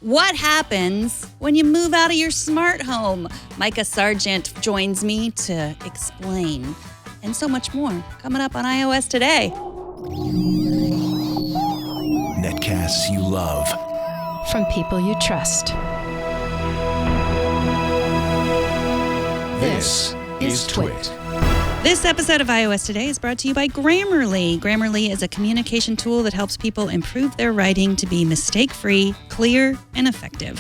What happens when you move out of your smart home? Mikah Sargent joins me to explain, and so much more coming up on iOS Today. Netcasts you love. From people you trust. This is Twit. This episode of iOS Today is brought to you by Grammarly. Grammarly is a communication tool that helps people improve their writing to be mistake-free, clear, and effective.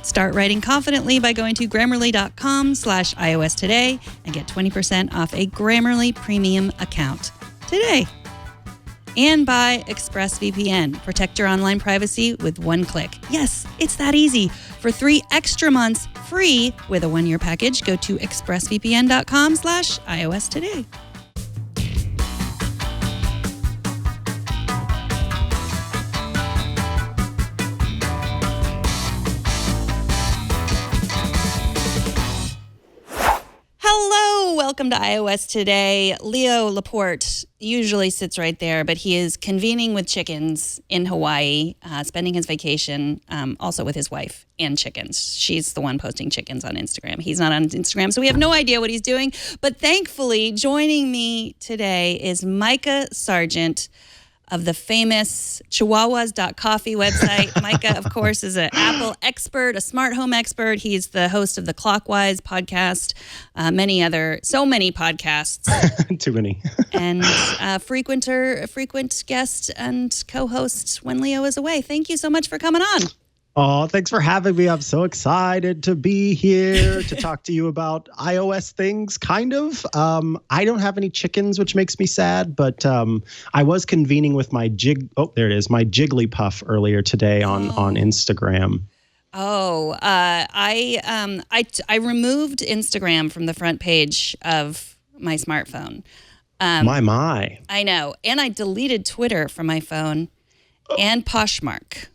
Start writing confidently by going to Grammarly.com/iOS Today and get 20% off a Grammarly premium account today. And by ExpressVPN. Protect your online privacy with one click. Yes, it's that easy. For 3 extra months free with a 1-year package, go to expressvpn.com/iOS Today. Hello, welcome to iOS Today. Leo Laporte usually sits right there, but he is convening with chickens in Hawaii, spending his vacation also with his wife and chickens. She's the one posting chickens on Instagram. He's not on Instagram, so we have no idea what he's doing. But thankfully, joining me today is Mikah Sargent of the famous Chihuahuas.coffee website. Mikah, of course, is an Apple expert, a smart home expert. He's the host of the Clockwise Podcast, so many podcasts. Too many. And a frequent guest and co-host when Leo is away. Thank you so much for coming on. Oh, thanks for having me. I'm so excited to be here to talk to you about iOS things, kind of. I don't have any chickens, which makes me sad, but I was convening with my Jigglypuff earlier today on Instagram. Oh, I removed Instagram from the front page of my smartphone. My. I know. And I deleted Twitter from my phone and Poshmark.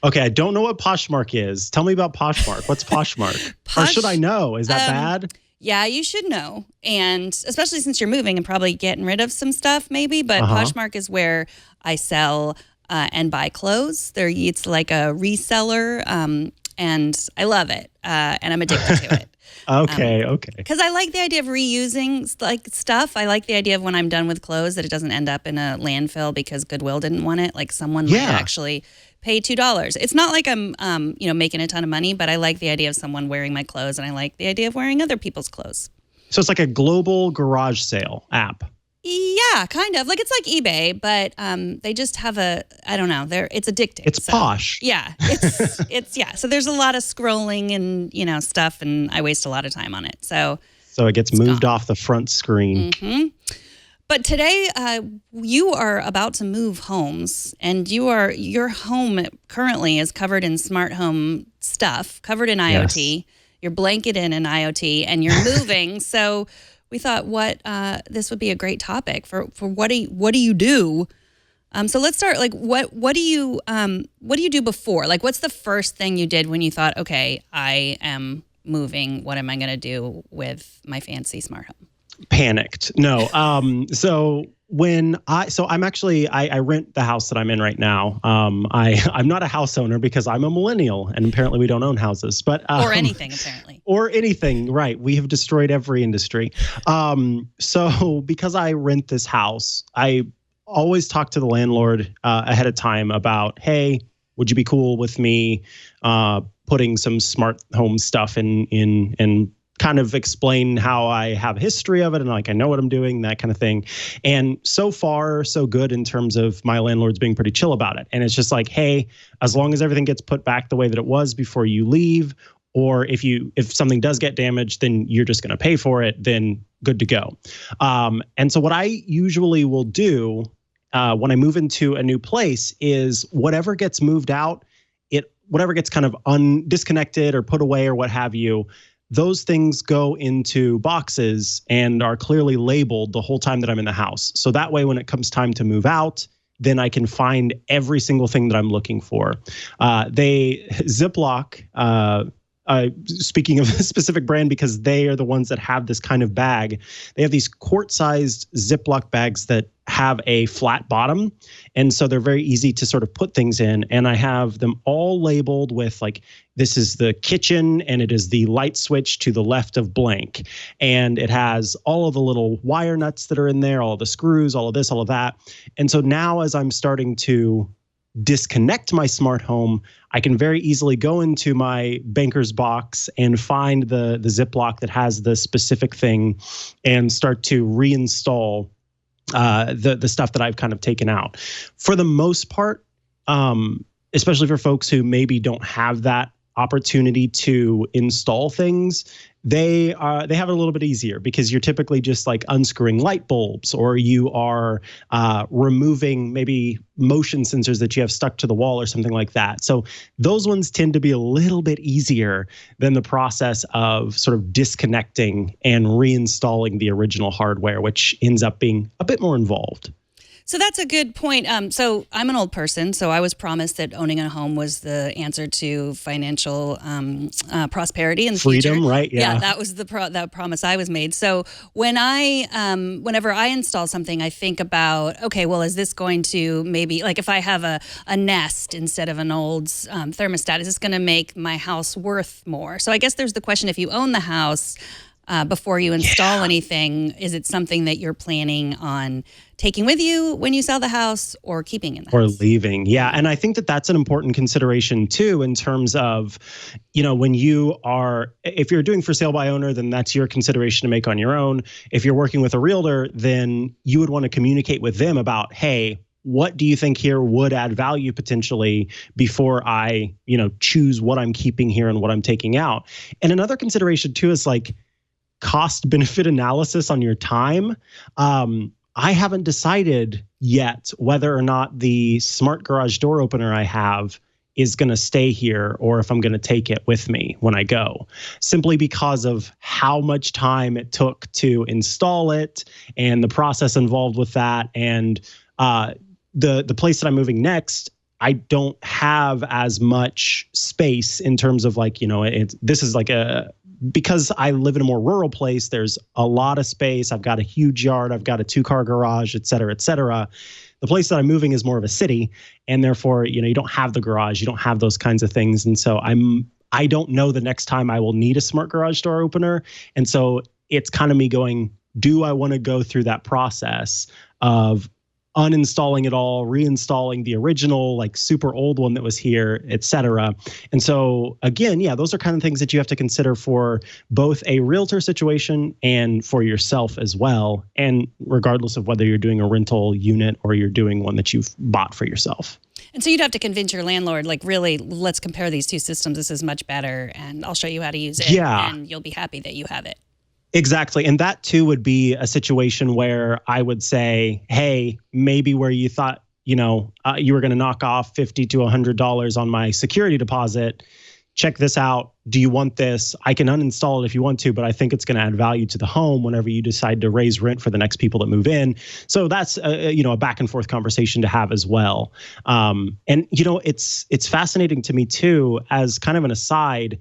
Okay, I don't know what Poshmark is. Tell me about Poshmark. What's Poshmark? Or should I know? Is that bad? Yeah, you should know. And especially since you're moving and probably getting rid of some stuff maybe. But Poshmark is where I sell and buy clothes. It's like a reseller, and I love it. And I'm addicted to it. Okay. Because I like the idea of reusing stuff. I like the idea of when I'm done with clothes that it doesn't end up in a landfill because Goodwill didn't want it. Like someone might actually pay $2. It's not like I'm making a ton of money, but I like the idea of someone wearing my clothes, and I like the idea of wearing other people's clothes. So it's like a global garage sale app. Yeah, kind of. Like it's like eBay, but they just have it's addicting. It's posh. Yeah. It's So there's a lot of scrolling and, stuff, and I waste a lot of time on it. So it gets moved off the front screen. Mm-hmm. But today you are about to move homes, and your home currently is covered in smart home stuff, covered in IoT. Yes. You're blanketed in IoT, and you're moving. So we thought this would be a great topic for what do you do? So let's start. Like what do you do before? Like what's the first thing you did when you thought, okay, I am moving. What am I going to do with my fancy smart home? Panicked. No. So I'm actually, I rent the house that I'm in right now. I'm not a house owner because I'm a millennial, and apparently we don't own houses, but or anything apparently. Or anything, right? We have destroyed every industry. So because I rent this house, I always talk to the landlord ahead of time about, hey, would you be cool with me putting some smart home stuff in kind of explain how I have a history of it and like I know what I'm doing, that kind of thing. And so far, so good in terms of my landlord's being pretty chill about it. And it's just like, hey, as long as everything gets put back the way that it was before you leave, or if something does get damaged, then you're just going to pay for it, then good to go. And so what I usually will do when I move into a new place is whatever gets moved out, whatever gets kind of disconnected or put away or what have you, those things go into boxes and are clearly labeled the whole time that I'm in the house. So that way, when it comes time to move out, then I can find every single thing that I'm looking for. They Ziploc speaking of a specific brand, because they are the ones that have this kind of bag. They have these quart-sized Ziploc bags that have a flat bottom. And so they're very easy to sort of put things in. And I have them all labeled with like, this is the kitchen and it is the light switch to the left of blank. And it has all of the little wire nuts that are in there, all of the screws, all of this, all of that. And so now as I'm starting to disconnect my smart home, I can very easily go into my banker's box and find the Ziploc that has the specific thing and start to reinstall the stuff that I've kind of taken out. For the most part, especially for folks who maybe don't have that opportunity to install things, they have it a little bit easier because you're typically just like unscrewing light bulbs, or you are removing maybe motion sensors that you have stuck to the wall or something like that. So those ones tend to be a little bit easier than the process of sort of disconnecting and reinstalling the original hardware, which ends up being a bit more involved. So that's a good point. So I'm an old person, so I was promised that owning a home was the answer to financial prosperity and freedom, future. Right? Yeah, that was the promise I was made. So when whenever I install something, I think about, okay, well, is this going to maybe, like if I have a Nest instead of an old thermostat, is this going to make my house worth more? So I guess there's the question: if you own the house, before you install anything, is it something that you're planning on taking with you when you sell the house, or keeping in the house? Or leaving? Yeah. And I think that that's an important consideration too, in terms of, when if you're doing for sale by owner, then that's your consideration to make on your own. If you're working with a realtor, then you would want to communicate with them about, hey, what do you think here would add value potentially before I, choose what I'm keeping here and what I'm taking out. And another consideration too is like cost benefit analysis on your time. I haven't decided yet whether or not the smart garage door opener I have is going to stay here or if I'm going to take it with me when I go, simply because of how much time it took to install it and the process involved with that. And the place that I'm moving next, I don't have as much space in terms of like, this is like because I live in a more rural place, there's a lot of space. I've got a huge yard. I've got a 2-car garage, et cetera, et cetera. The place that I'm moving is more of a city, and therefore, you don't have the garage, you don't have those kinds of things. And so I don't know the next time I will need a smart garage door opener. And so it's kind of me going, do I want to go through that process of uninstalling it all, reinstalling the original, like super old one that was here, et cetera. And so again, those are kind of things that you have to consider for both a realtor situation and for yourself as well. And regardless of whether you're doing a rental unit or you're doing one that you've bought for yourself. And so you'd have to convince your landlord, like, really, let's compare these two systems. This is much better, and I'll show you how to use it. Yeah. And you'll be happy that you have it. Exactly. And that too would be a situation where I would say, hey, maybe where you thought, you were going to knock off $50 to $100 on my security deposit. Check this out. Do you want this? I can uninstall it if you want to, but I think it's going to add value to the home whenever you decide to raise rent for the next people that move in. So that's a back and forth conversation to have as well. And it's fascinating to me too, as kind of an aside.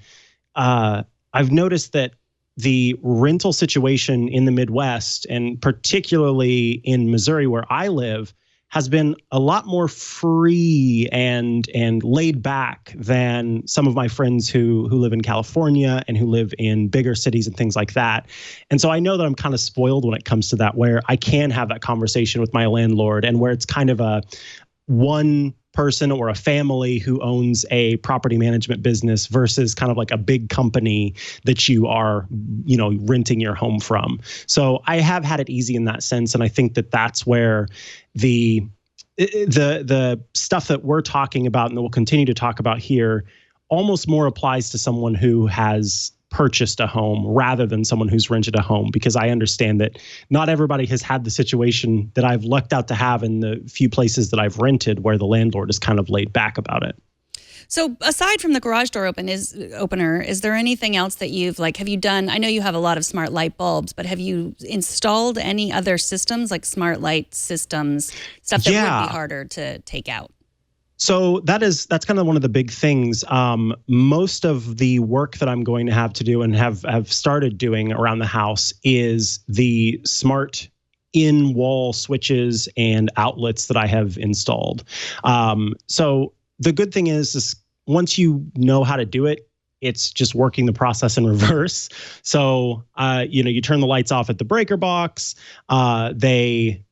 I've noticed that the rental situation in the Midwest, and particularly in Missouri where I live, has been a lot more free and laid back than some of my friends who live in California and who live in bigger cities and things like that. And so I know that I'm kind of spoiled when it comes to that, where I can have that conversation with my landlord, and where it's kind of a one person or a family who owns a property management business versus kind of like a big company that you are, renting your home from. So I have had it easy in that sense. And I think that that's where the stuff that we're talking about and that we'll continue to talk about here almost more applies to someone who has purchased a home rather than someone who's rented a home, because I understand that not everybody has had the situation that I've lucked out to have in the few places that I've rented, where the landlord is kind of laid back about it. So aside from the garage door opener, is there anything else that have you done? I know you have a lot of smart light bulbs, but have you installed any other systems, like smart light systems, stuff that would be harder to take out? So that's kind of one of the big things. Most of the work that I'm going to have to do and have started doing around the house is the smart in-wall switches and outlets that I have installed. So the good thing is once you know how to do it, it's just working the process in reverse. So, you turn the lights off at the breaker box. Then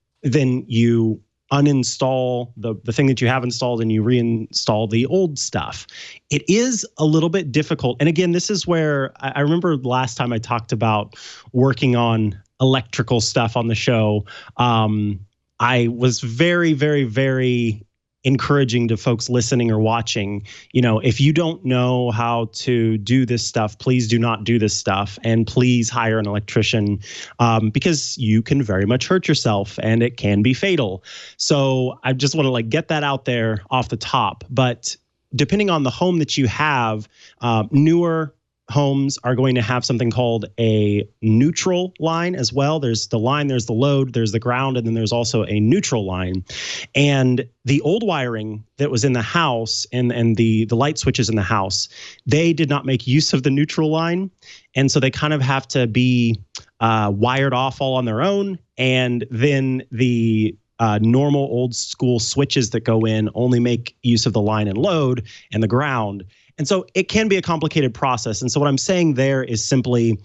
you uninstall the thing that you have installed and you reinstall the old stuff. It is a little bit difficult. And again, this is where I remember last time I talked about working on electrical stuff on the show. I was very, very, very encouraging to folks listening or watching, if you don't know how to do this stuff, please do not do this stuff. And please hire an electrician because you can very much hurt yourself and it can be fatal. So I just want to get that out there off the top. But depending on the home that you have, newer homes are going to have something called a neutral line as well. There's the line, there's the load, there's the ground, and then there's also a neutral line. And the old wiring that was in the house and the light switches in the house, they did not make use of the neutral line. And so they kind of have to be wired off all on their own. And then the normal old school switches that go in only make use of the line and load and the ground. And so it can be a complicated process. And so what I'm saying there is simply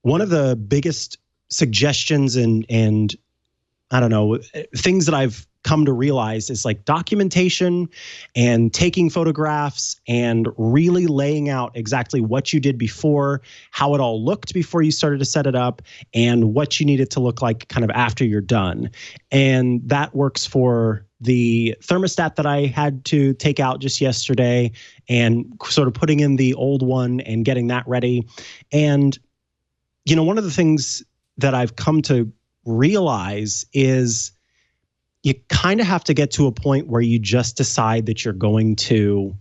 one of the biggest suggestions and I don't know, things that I've come to realize is documentation and taking photographs and really laying out exactly what you did before, how it all looked before you started to set it up, and what you need it to look like kind of after you're done. And that works for the thermostat that I had to take out just yesterday and sort of putting in the old one and getting that ready. And, one of the things that I've come to realize is you kind of have to get to a point where you just decide that you're going to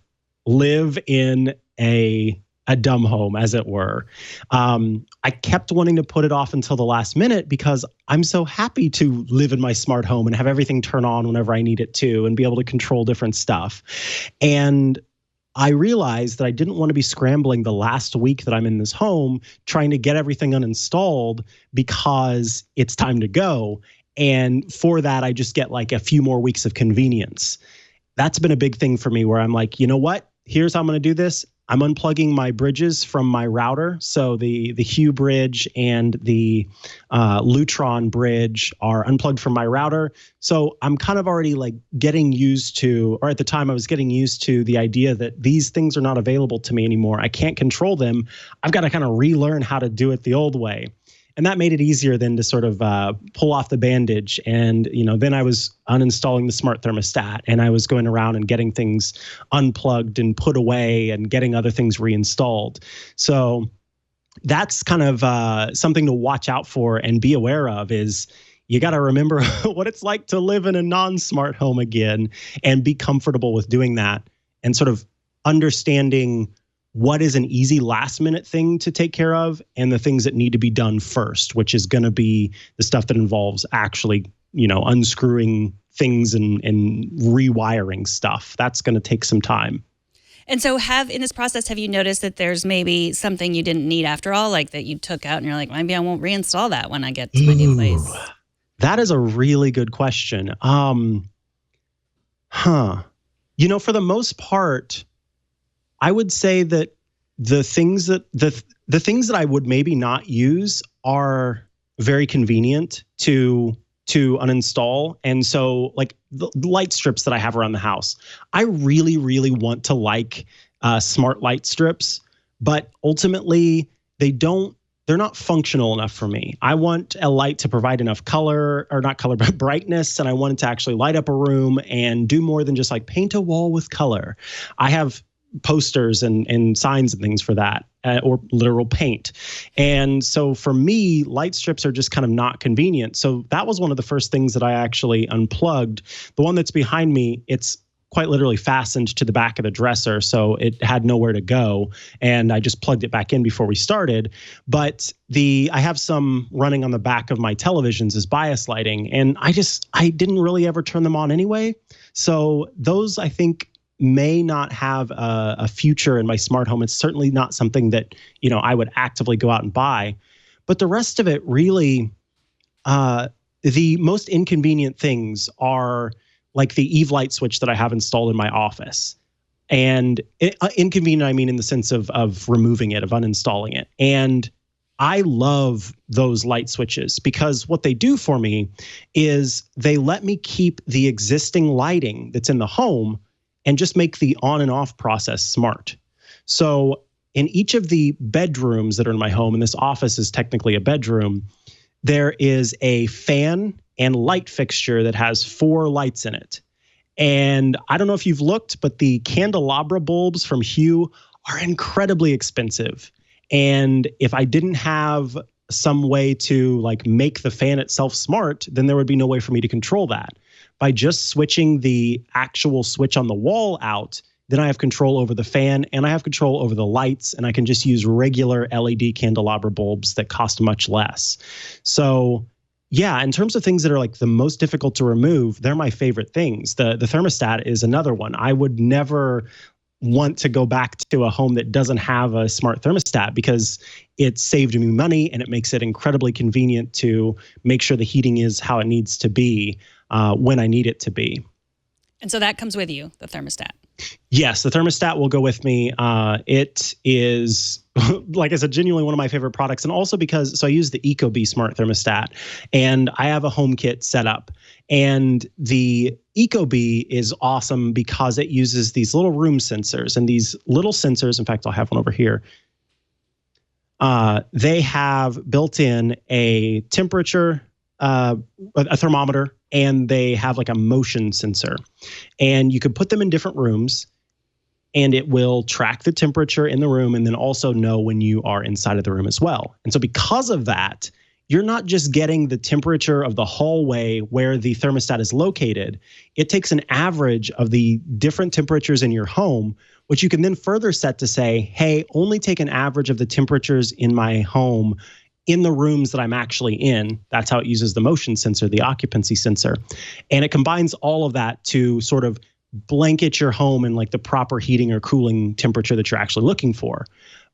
live in a dumb home, as it were. I kept wanting to put it off until the last minute because I'm so happy to live in my smart home and have everything turn on whenever I need it to and be able to control different stuff. And I realized that I didn't want to be scrambling the last week that I'm in this home trying to get everything uninstalled because it's time to go. And for that, I just get a few more weeks of convenience. That's been a big thing for me where I'm you know what? Here's how I'm going to do this. I'm unplugging my bridges from my router. So the Hue bridge and the Lutron bridge are unplugged from my router. So I'm kind of already getting used to, or at the time I was getting used to the idea that these things are not available to me anymore. I can't control them. I've got to kind of relearn how to do it the old way. And that made it easier then to sort of pull off the bandage. And, then I was uninstalling the smart thermostat and I was going around and getting things unplugged and put away and getting other things reinstalled. So that's kind of something to watch out for and be aware of is you got to remember what it's like to live in a non-smart home again and be comfortable with doing that and sort of understanding what is an easy last minute thing to take care of and the things that need to be done first, which is going to be the stuff that involves actually, unscrewing things and rewiring stuff. That's going to take some time. And so in this process, have you noticed that there's maybe something you didn't need after all, that you took out and you're maybe I won't reinstall that when I get to my new place? That is a really good question. For the most part, I would say that the things that the things that I would maybe not use are very convenient to uninstall. And so the light strips that I have around the house, I really, really want to smart light strips, but ultimately they're not functional enough for me. I want a light to provide enough color, or not color, but brightness. And I want it to actually light up a room and do more than just paint a wall with color. I have posters and signs and things for that, or literal paint. And so for me, light strips are just kind of not convenient. So that was one of the first things that I actually unplugged. The one that's behind me, it's quite literally fastened to the back of the dresser, so it had nowhere to go. And I just plugged it back in before we started. But I have some running on the back of my televisions as bias lighting, and I didn't really ever turn them on anyway. So those, I think, may not have a future in my smart home. It's certainly not something that, I would actively go out and buy. But the rest of it really, the most inconvenient things are like the Eve light switch that I have installed in my office. And inconvenient, I mean, in the sense of removing it, of uninstalling it. And I love those light switches because what they do for me is they let me keep the existing lighting that's in the home and just make the on and off process smart. So in each of the bedrooms that are in my home, and this office is technically a bedroom, there is a fan and light fixture that has 4 lights in it. And I don't know if you've looked, but the candelabra bulbs from Hue are incredibly expensive. And if I didn't have some way to like make the fan itself smart, then there would be no way for me to control that. By just switching the actual switch on the wall out, then I have control over the fan and I have control over the lights, and I can just use regular LED candelabra bulbs that cost much less. So yeah, in terms of things that are like the most difficult to remove, they're my favorite things. The thermostat is another one. I would never want to go back to a home that doesn't have a smart thermostat because it saved me money and it makes it incredibly convenient to make sure the heating is how it needs to be when I need it to be. And so that comes with you, the thermostat. Yes, the thermostat will go with me. It is, like I said, genuinely one of my favorite products. And also because, so I use the ecobee smart thermostat and I have a HomeKit set up. And the ecobee is awesome because it uses these little room sensors, and these little sensors, in fact, I'll have one over here. They have built in a temperature, a thermometer, and they have like a motion sensor. And you could put them in different rooms and it will track the temperature in the room and then also know when you are inside of the room as well. And so because of that, you're not just getting the temperature of the hallway where the thermostat is located. It takes an average of the different temperatures in your home, which you can then further set to say, hey, only take an average of the temperatures in my home in the rooms that I'm actually in. That's how it uses the motion sensor, the occupancy sensor. And it combines all of that to sort of blanket your home in like the proper heating or cooling temperature that you're actually looking for.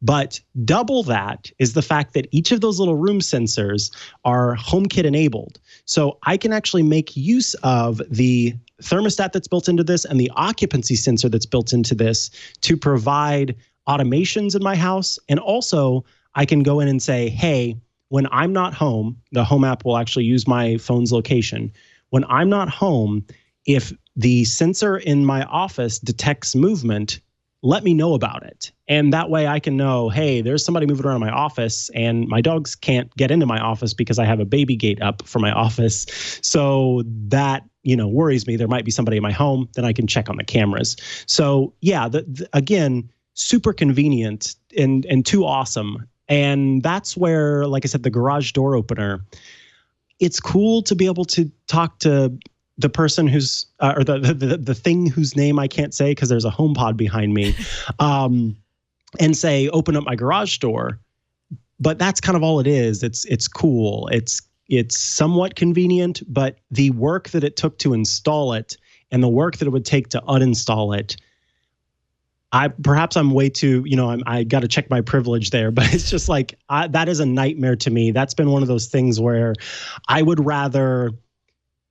But double that is the fact that each of those little room sensors are HomeKit enabled. So I can actually make use of the thermostat that's built into this and the occupancy sensor that's built into this to provide automations in my house. And also I can go in and say, hey, when I'm not home, the Home app will actually use my phone's location. When I'm not home, if the sensor in my office detects movement, let me know about it. And that way I can know, hey, there's somebody moving around my office and my dogs can't get into my office because I have a baby gate up for my office. So that, worries me. There might be somebody in my home, then I can check on the cameras. So yeah, again, super convenient and too awesome. And that's where, like I said, the garage door opener, it's cool to be able to talk to the person who's, or the thing whose name I can't say because there's a HomePod behind me, and say, open up my garage door. But that's kind of all it is. It's cool. It's somewhat convenient, but the work that it took to install it and the work that it would take to uninstall it, I'm way too, I got to check my privilege there, but it's just like, that is a nightmare to me. That's been one of those things where I would rather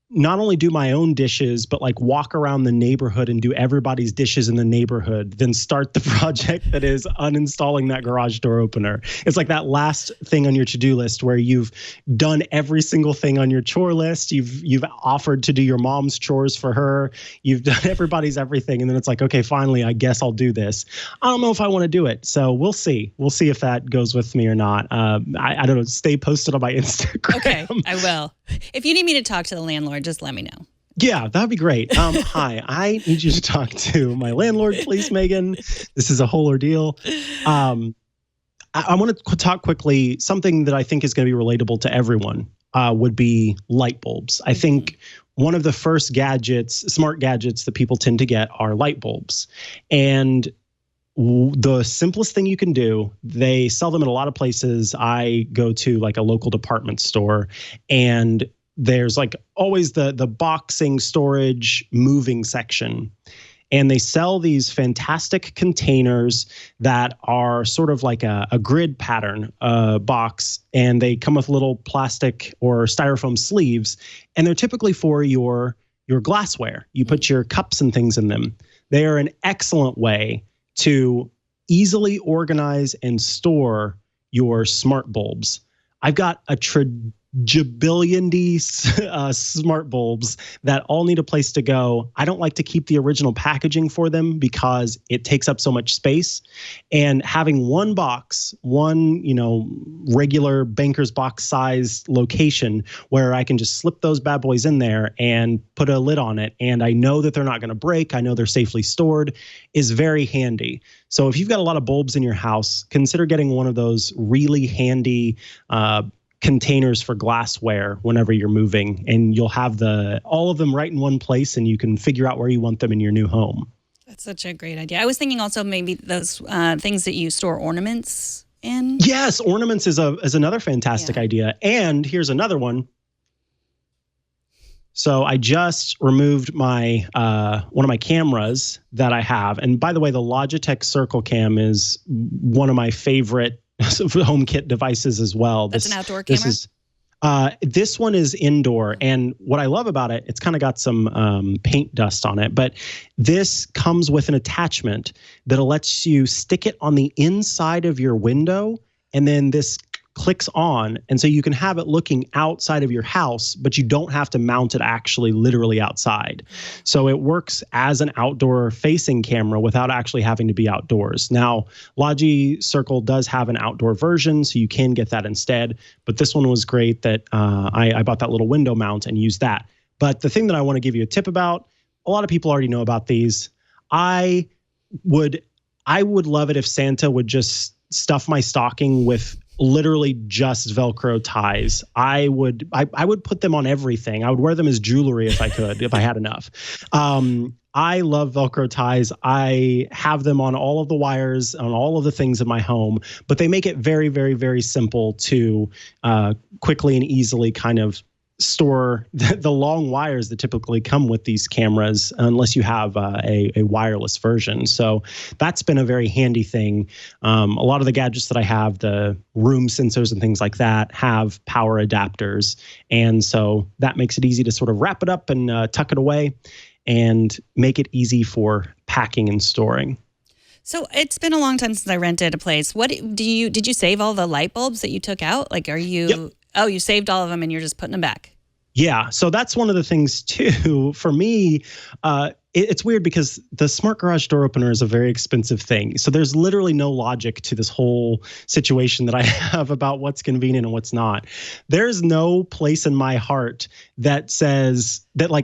not only do my own dishes, but like walk around the neighborhood and do everybody's dishes in the neighborhood, then start the project that is uninstalling that garage door opener. It's like that last thing on your to-do list where you've done every single thing on your chore list. You've offered to do your mom's chores for her. You've done everybody's everything. And then it's like, okay, finally, I guess I'll do this. I don't know if I want to do it. So we'll see. We'll see if that goes with me or not. I don't know. Stay posted on my Instagram. Okay, I will. If you need me to talk to the landlord, just let me know. Yeah, that'd be great. Hi, I need you to talk to my landlord, please, Megan. This is a whole ordeal. I want to talk quickly. Something that I think is going to be relatable to everyone would be light bulbs. I think one of the first smart gadgets that people tend to get are light bulbs. And the simplest thing you can do, they sell them in a lot of places. I go to like a local department store and there's like always the boxing storage moving section. And they sell these fantastic containers that are sort of like a grid pattern box. And they come with little plastic or styrofoam sleeves. And they're typically for your glassware. You put your cups and things in them. They are an excellent way to easily organize and store your smart bulbs. I've got a smart bulbs that all need a place to go. I don't like to keep the original packaging for them because it takes up so much space. And having one box, regular banker's box size location where I can just slip those bad boys in there and put a lid on it, and I know that they're not going to break, I know they're safely stored, is very handy. So if you've got a lot of bulbs in your house, consider getting one of those really handy containers for glassware whenever you're moving, and you'll have all of them right in one place, and you can figure out where you want them in your new home. That's such a great idea. I was thinking also maybe those things that you store ornaments in. Yes, ornaments is another fantastic idea. And here's another one. So I just removed my one of my cameras that I have, and by the way, the Logitech Circle Cam is one of my favorite HomeKit devices as well. That's an outdoor camera? This one is indoor, and what I love about it, it's kind of got some paint dust on it, but this comes with an attachment that lets you stick it on the inside of your window, and then this clicks on, and so you can have it looking outside of your house, but you don't have to mount it actually literally outside. So it works as an outdoor facing camera without actually having to be outdoors. Now, Logi Circle does have an outdoor version, so you can get that instead, but this one was great that I bought that little window mount and used that. But the thing that I want to give you a tip about, a lot of people already know about these. I would love it if Santa would just stuff my stocking with literally just Velcro ties. I would put them on everything. I would wear them as jewelry if I could, if I had enough. I love Velcro ties. I have them on all of the wires, on all of the things in my home, but they make it very, very, very simple to quickly and easily kind of store the long wires that typically come with these cameras, unless you have a wireless version. So that's been a very handy thing. A lot of the gadgets that I have, the room sensors and things like that, have power adapters. And so that makes it easy to sort of wrap it up and tuck it away and make it easy for packing and storing. So it's been a long time since I rented a place. Did you save all the light bulbs that you took out? Like, are you... Yep. Oh, you saved all of them and you're just putting them back. Yeah. So that's one of the things too, for me, it's weird because the smart garage door opener is a very expensive thing. So there's literally no logic to this whole situation that I have about what's convenient and what's not. There's no place in my heart that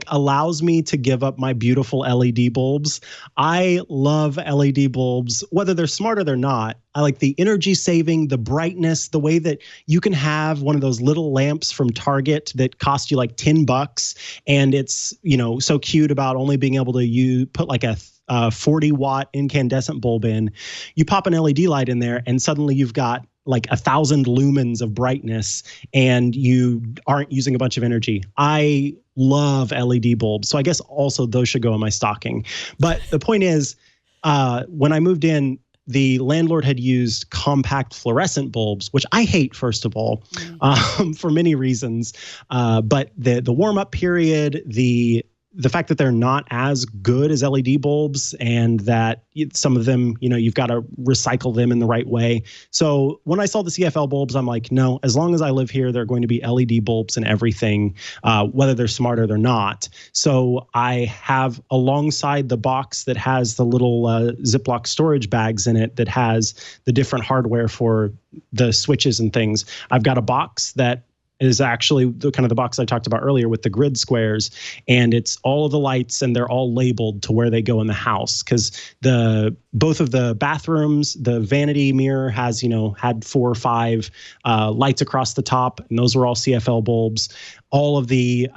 allows me to give up my beautiful LED bulbs. I love LED bulbs, whether they're smart or they're not. I like the energy saving, the brightness, the way that you can have one of those little lamps from Target that cost you like $10, and it's, so cute about only being able to put like a 40-watt incandescent bulb in. You pop an LED light in there, and suddenly you've got like 1,000 lumens of brightness, and you aren't using a bunch of energy. I love LED bulbs, so I guess also those should go in my stocking. But the point is, when I moved in, the landlord had used compact fluorescent bulbs, which I hate, first of all, for many reasons. But the warm-up period, the fact that they're not as good as LED bulbs, and that some of them, you've got to recycle them in the right way. So when I saw the CFL bulbs, I'm like, no, as long as I live here, they're going to be LED bulbs and everything, whether they're smart or they're not. So I have, alongside the box that has the little Ziploc storage bags in it that has the different hardware for the switches and things, I've got a box that is actually the kind of the box I talked about earlier with the grid squares, and it's all of the lights, and they're all labeled to where they go in the house, because both of the bathrooms, the vanity mirror has had 4 or 5 lights across the top, and those were all CFL bulbs. All of the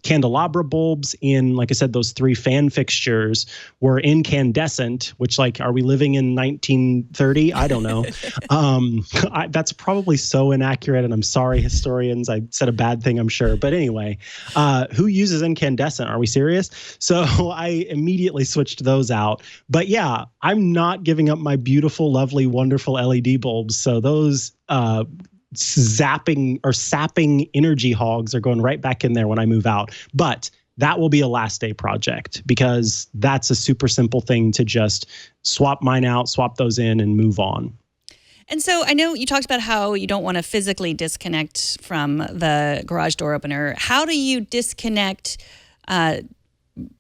candelabra bulbs in, like I said, those 3 fan fixtures were incandescent, which, like, are we living in 1930? I don't know. That's probably so inaccurate, and I'm sorry, historians friends. I said a bad thing, I'm sure. But anyway, who uses incandescent? Are we serious? So I immediately switched those out. But yeah, I'm not giving up my beautiful, lovely, wonderful LED bulbs. So those sapping energy hogs are going right back in there when I move out. But that will be a last day project because that's a super simple thing to just swap mine out, swap those in, and move on. And so I know you talked about how you don't want to physically disconnect from the garage door opener. How do you disconnect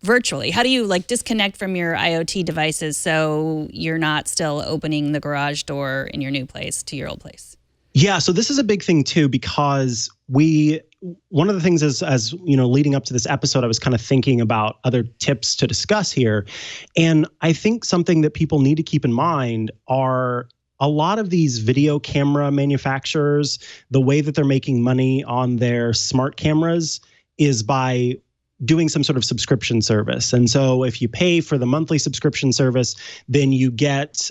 virtually? How do you disconnect from your IoT devices so you're not still opening the garage door in your new place to your old place? Yeah, so this is a big thing too, because one of the things as you know, leading up to this episode, I was kind of thinking about other tips to discuss here. And I think something that people need to keep in mind are a lot of these video camera manufacturers, the way that they're making money on their smart cameras is by doing some sort of subscription service. And so if you pay for the monthly subscription service, then you get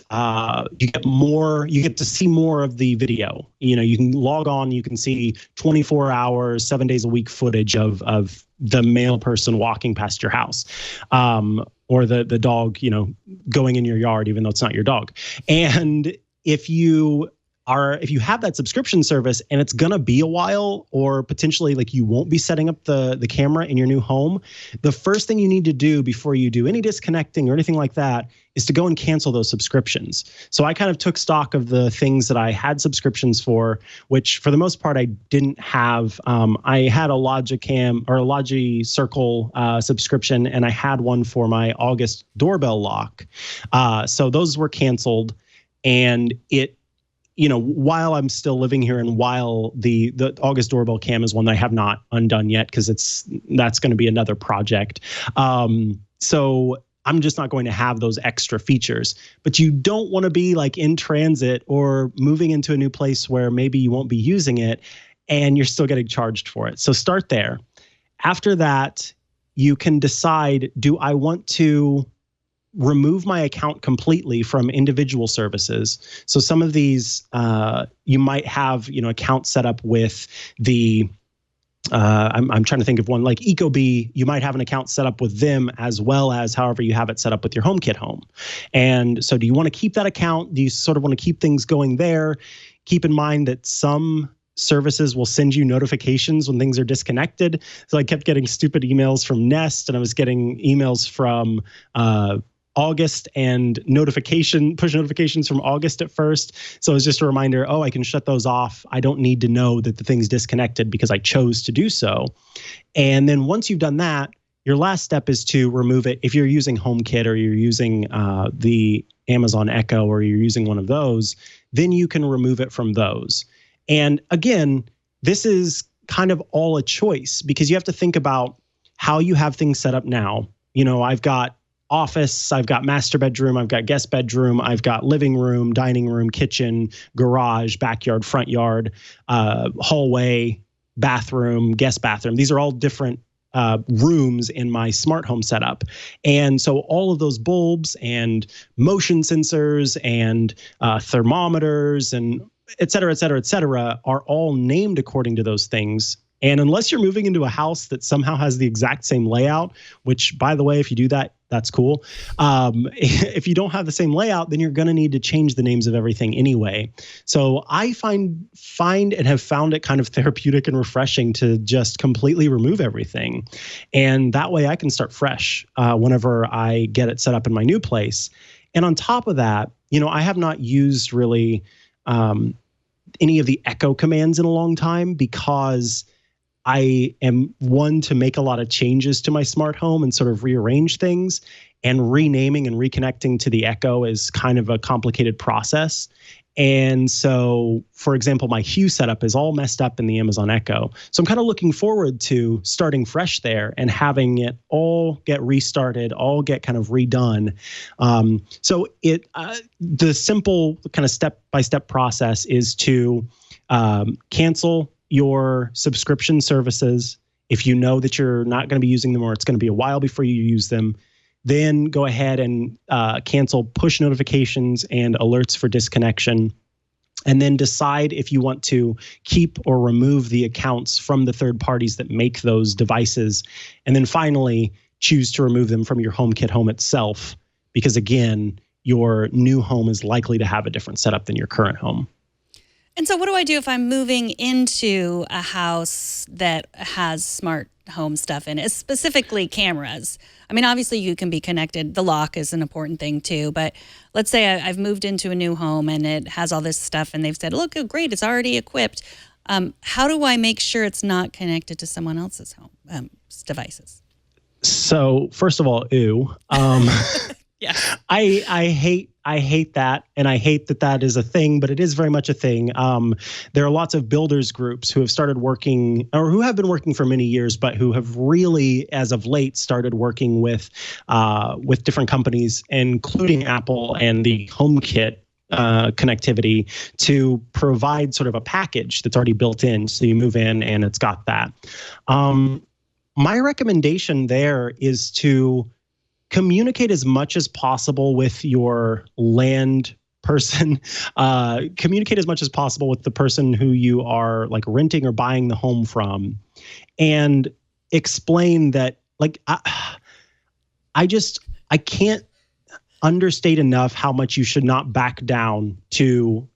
more, you get to see more of the video. You know, you can log on, you can see 24 hours, 7 days a week footage of the male person walking past your house, or the dog, you know, going in your yard, even though it's not your dog. And if you have that subscription service and it's going to be a while, or potentially you won't be setting up the camera in your new home, the first thing you need to do before you do any disconnecting or anything like that is to go and cancel those subscriptions. So I kind of took stock of the things that I had subscriptions for, which for the most part I didn't have. I had a Logicam or a Logi Circle subscription, and I had one for my August doorbell lock. So those were canceled, and while I'm still living here and while the August doorbell cam is one that I have not undone yet because that's going to be another project. So I'm just not going to have those extra features. But you don't want to be in transit or moving into a new place where maybe you won't be using it and you're still getting charged for it. So start there. After that, you can decide, do I want to remove my account completely from individual services? So some of these, you might have, accounts set up with the, I'm trying to think of one like Ecobee. You might have an account set up with them as well as however you have it set up with your HomeKit home. And so do you want to keep that account? Do you sort of want to keep things going there? Keep in mind that some services will send you notifications when things are disconnected. So I kept getting stupid emails from Nest, and I was getting emails from August and push notifications from August at first. So it was just a reminder, I can shut those off. I don't need to know that the thing's disconnected because I chose to do so. And then once you've done that, your last step is to remove it. If you're using HomeKit or you're using the Amazon Echo or you're using one of those, then you can remove it from those. And again, this is kind of all a choice because you have to think about how you have things set up now. I've got office, I've got master bedroom, I've got guest bedroom, I've got living room, dining room, kitchen, garage, backyard, front yard, hallway, bathroom, guest bathroom. These are all different rooms in my smart home setup. And so all of those bulbs and motion sensors and thermometers and et cetera, are all named according to those things. And unless you're moving into a house that somehow has the exact same layout, which, by the way, if you do that, that's cool. If you don't have the same layout, then you're going to need to change the names of everything anyway. So I find and have found it kind of therapeutic and refreshing to just completely remove everything. And that way I can start fresh whenever I get it set up in my new place. And on top of that, I have not used really any of the Echo commands in a long time because I am one to make a lot of changes to my smart home and sort of rearrange things, and renaming and reconnecting to the Echo is kind of a complicated process. And so, for example, my Hue setup is all messed up in the Amazon Echo. So I'm kind of looking forward to starting fresh there and having it all get restarted, all get kind of redone. So the simple kind of step-by-step process is to cancel your subscription services. If you know that you're not going to be using them or it's going to be a while before you use them, then go ahead and cancel push notifications and alerts for disconnection. and then decide if you want to keep or remove the accounts from the third parties that make those devices. And then finally, choose to remove them from your HomeKit home itself, because again, your new home is likely to have a different setup than your current home. And so what do I do if I'm moving into a house that has smart home stuff in it, specifically cameras? I mean, obviously you can be connected. The lock is an important thing too, but let's say I've moved into a new home and it has all this stuff and they've said, look, oh, great, it's already equipped. How do I make sure it's not connected to someone else's home devices? So first of all, yeah. I hate that, and I hate that that is a thing, but it is very much a thing. There are lots of builders groups who have started working, or who have been working for many years, but who have really, as of late, started working with different companies, including Apple and the HomeKit connectivity, to provide sort of a package that's already built in. So you move in and it's got that. My recommendation there is to communicate as much as possible with your land person. Communicate as much as possible with the person who you are like renting or buying the home from, and explain that, like, I can't understate enough how much you should not back down to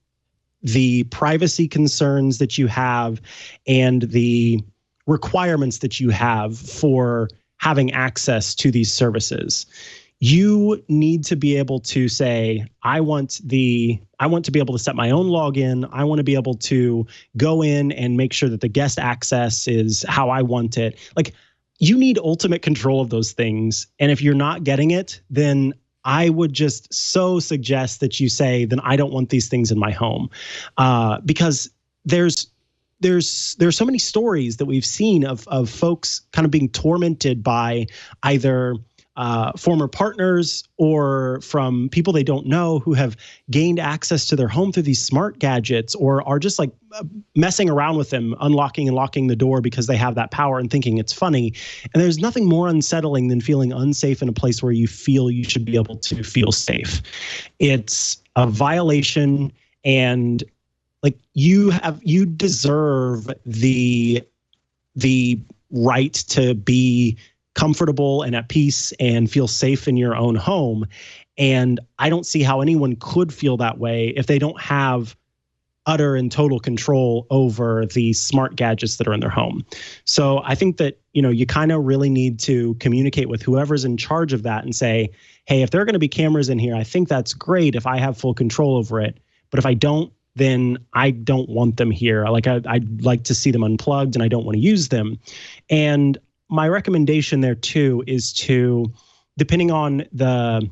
the privacy concerns that you have and the requirements that you have for having access to these services. You need to be able to say, I want to be able to set my own login. I want to be able to go in and make sure that the guest access is how I want it. Like, you need ultimate control of those things. And if you're not getting it, then I would just so suggest that you say, then I don't want these things in my home. Because there's so many stories that we've seen of folks kind of being tormented by either former partners or from people they don't know who have gained access to their home through these smart gadgets, or are just like messing around with them, unlocking and locking the door because they have that power and thinking it's funny. And there's nothing more unsettling than feeling unsafe in a place where you feel you should be able to feel safe. It's a violation, and like, you deserve the right to be comfortable and at peace and feel safe in your own home. And I don't see how anyone could feel that way if they don't have utter and total control over the smart gadgets that are in their home. So I think that, you kind of really need to communicate with whoever's in charge of that and say, hey, if there are going to be cameras in here, I think that's great if I have full control over it. But if I don't, then I don't want them here. Like, I'd like to see them unplugged, and I don't want to use them. And my recommendation there too is to, depending on the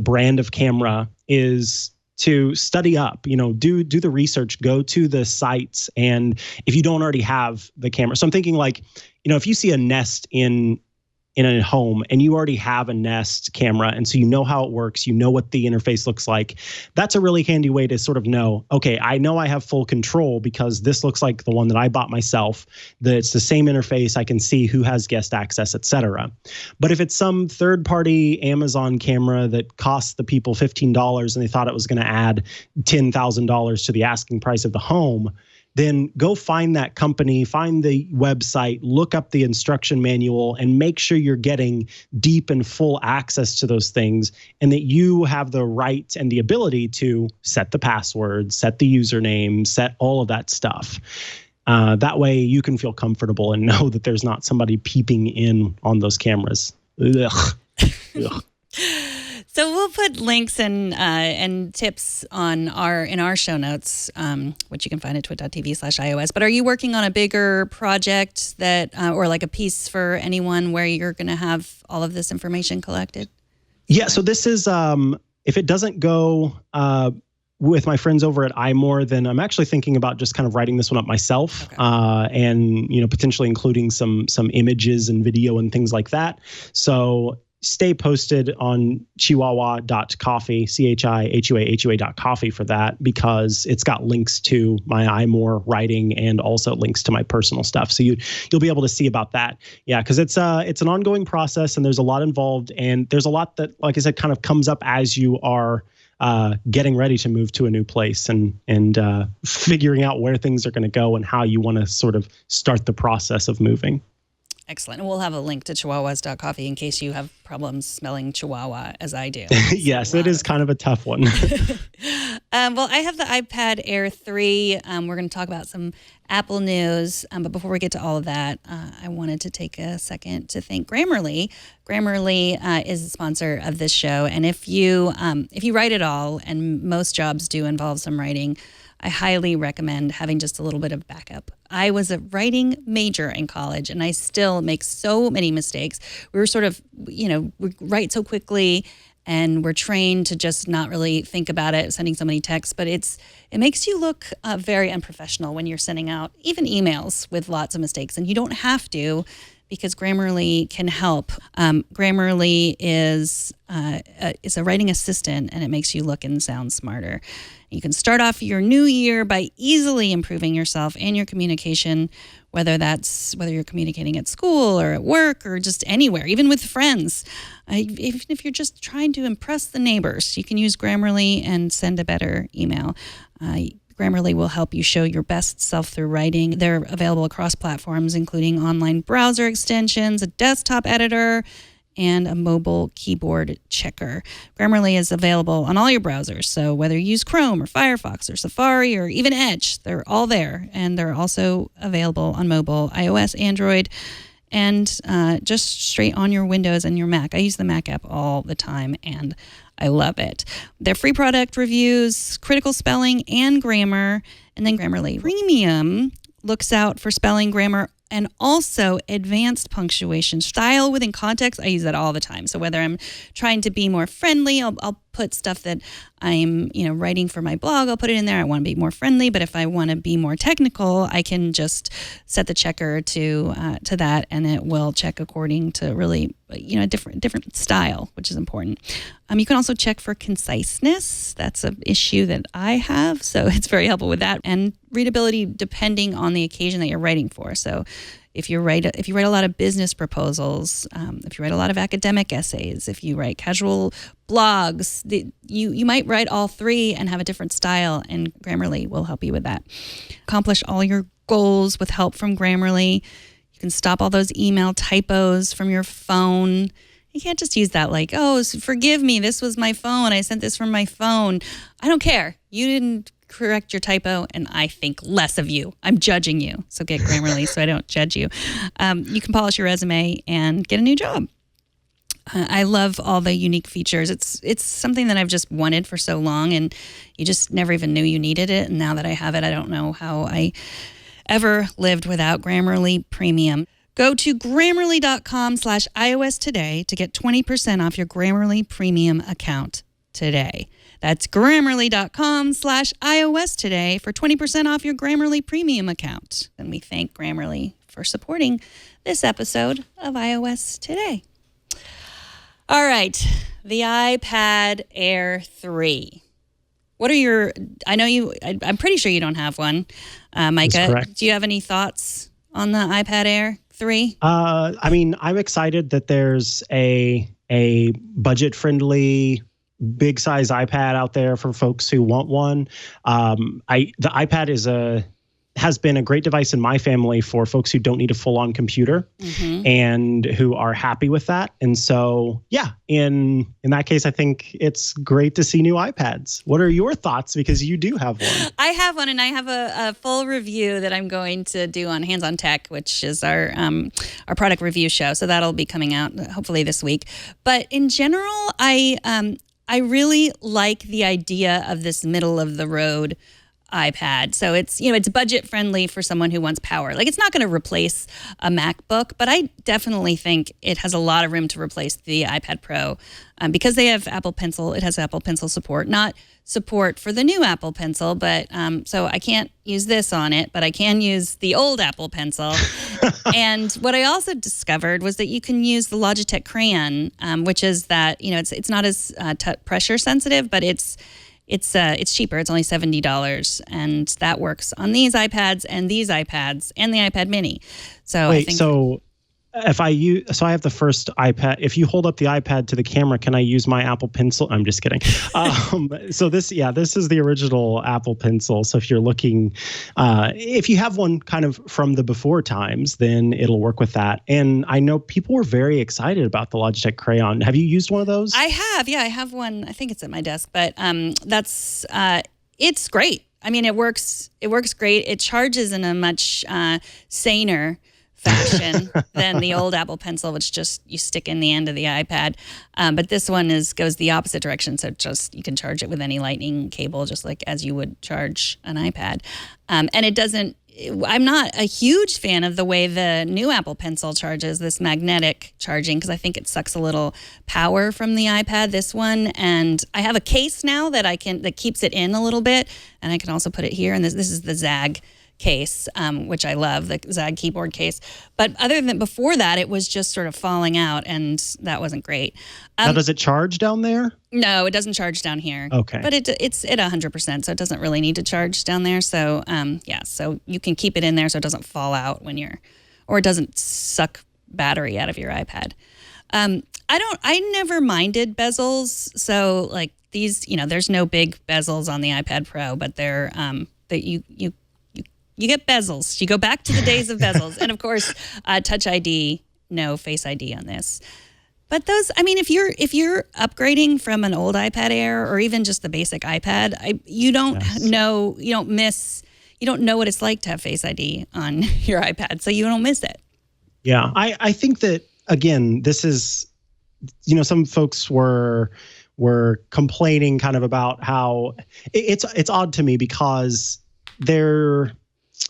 brand of camera, is to study up, do the research, go to the sites. And if you don't already have the camera, so I'm thinking like, if you see a Nest in a home and you already have a Nest camera, and so you know how it works, you know what the interface looks like, that's a really handy way to sort of know, okay, I know I have full control because this looks like the one that I bought myself, that it's the same interface, I can see who has guest access, etc. But if it's some third-party Amazon camera that costs the people $15 and they thought it was going to add $10,000 to the asking price of the home, then go find that company, find the website, look up the instruction manual, and make sure you're getting deep and full access to those things, and that you have the right and the ability to set the password, set the username, set all of that stuff. That way you can feel comfortable and know that there's not somebody peeping in on those cameras. Ugh. Ugh. So we'll put links and tips in our show notes, which you can find at twit.tv/iOS. But are you working on a bigger project that, or like a piece for anyone where you're going to have all of this information collected? Yeah. So this is, if it doesn't go with my friends over at iMore, then I'm actually thinking about just kind of writing this one up myself, okay. And potentially including some images and video and things like that. So stay posted on chihuahua.coffee, CHIHUAHUA.coffee for that, because it's got links to my iMore writing and also links to my personal stuff. So you'll be able to see about that. Yeah, because it's an ongoing process and there's a lot involved, and there's a lot that, like I said, kind of comes up as you are getting ready to move to a new place and figuring out where things are going to go and how you want to sort of start the process of moving. Excellent. And we'll have a link to chihuahuas.coffee in case you have problems spelling chihuahua as I do. Yes, it is kind of a tough one. Well, I have the iPad Air 3. We're going to talk about some Apple news. But before we get to all of that, I wanted to take a second to thank Grammarly. Grammarly is the sponsor of this show. And if you write at all, and most jobs do involve some writing, I highly recommend having just a little bit of backup. I was a writing major in college, and I still make so many mistakes. We were sort of, we write so quickly, and we're trained to just not really think about it, sending so many texts. But it makes you look very unprofessional when you're sending out even emails with lots of mistakes, and you don't have to, because Grammarly can help. Grammarly is a writing assistant, and it makes you look and sound smarter. You can start off your new year by easily improving yourself and your communication, whether you're communicating at school or at work or just anywhere, even with friends. Even if you're just trying to impress the neighbors, you can use Grammarly and send a better email. Grammarly will help you show your best self through writing. They're available across platforms, including online browser extensions, a desktop editor, and a mobile keyboard checker. Grammarly is available on all your browsers, so whether you use Chrome or Firefox or Safari or even Edge, they're all there. And they're also available on mobile, iOS, Android, and just straight on your Windows and your Mac. I use the Mac app all the time, and I love it. Their free product reviews, critical spelling and grammar, and then Grammarly Premium looks out for spelling, grammar, and also advanced punctuation, style within context. I use that all the time. So whether I'm trying to be more friendly, I'll put stuff that I'm writing for my blog. I'll put it in there. I want to be more friendly, but if I want to be more technical, I can just set the checker to that, and it will check according to really a different style, which is important. You can also check for conciseness. That's an issue that I have, so it's very helpful with that, and readability depending on the occasion that you're writing for. So if you write a lot of business proposals, if you write a lot of academic essays, if you write casual blogs, you might write all three and have a different style, and Grammarly will help you with that. Accomplish all your goals with help from Grammarly. You can stop all those email typos from your phone. You can't just use that like, oh, forgive me, this was my phone. I sent this from my phone. I don't care. You didn't correct your typo, and I think less of you. I'm judging you. So get Grammarly so I don't judge you. You can polish your resume and get a new job. I love all the unique features. It's something that I've just wanted for so long, and you just never even knew you needed it. And now that I have it, I don't know how I ever lived without Grammarly Premium. Go to Grammarly.com/iOS today to get 20% off your Grammarly Premium account today. That's Grammarly.com/iOS today for 20% off your Grammarly Premium account. And we thank Grammarly for supporting this episode of iOS Today. All right, the iPad Air 3. What are I'm pretty sure you don't have one. Micah, do you have any thoughts on the iPad Air 3? I'm excited that there's a budget-friendly big size iPad out there for folks who want one. The iPad has been a great device in my family for folks who don't need a full-on computer and who are happy with that. And so, yeah, in that case, I think it's great to see new iPads. What are your thoughts? Because you do have one. I have one, and I have a full review that I'm going to do on Hands on Tech, which is our product review show. So that'll be coming out hopefully this week. But in general, I really like the idea of this middle of the road iPad. So it's budget friendly for someone who wants power. Like, it's not going to replace a MacBook, but I definitely think it has a lot of room to replace the iPad Pro because they have Apple Pencil. It has Apple Pencil support, not support for the new Apple Pencil, but so I can't use this on it, but I can use the old Apple Pencil. And what I also discovered was that you can use the Logitech Crayon, which is that, it's not as pressure sensitive, but it's cheaper. It's only $70, and that works on these iPads and the iPad Mini. So Wait, I think. So if I use, so I have the first iPad. If you hold up the iPad to the camera, can I use my Apple Pencil? I'm just kidding. So this is the original Apple Pencil. So if you're looking, if you have one kind of from the before times, then it'll work with that. And I know people were very excited about the Logitech Crayon. Have you used one of those? I have. Yeah, I have one. I think it's at my desk, but it's great. I mean, it works great. It charges in a much saner fashion than the old Apple Pencil, which just you stick in the end of the iPad. But this one goes the opposite direction. So just you can charge it with any lightning cable, just like as you would charge an iPad. And it doesn't. I'm not a huge fan of the way the new Apple Pencil charges, this magnetic charging, because I think it sucks a little power from the iPad, this one. And I have a case now that keeps it in a little bit, and I can also put it here. And this is the Zag case, which I love, the Zag keyboard case. But other than before that, it was just sort of falling out, and that wasn't great. Now, does it charge down there? No, it doesn't charge down here. Okay. But it's at 100%, so it doesn't really need to charge down there. So, so you can keep it in there so it doesn't fall out or it doesn't suck battery out of your iPad. I never minded bezels. So like these, there's no big bezels on the iPad Pro, but they're, that you get bezels. You go back to the days of bezels. And of course, Touch ID, no Face ID on this. But those, I mean, if you're upgrading from an old iPad Air or even just the basic iPad, you don't know what it's like to have Face ID on your iPad, so you don't miss it. Yeah, I think that, again, this is, some folks were complaining kind of about how it's odd to me because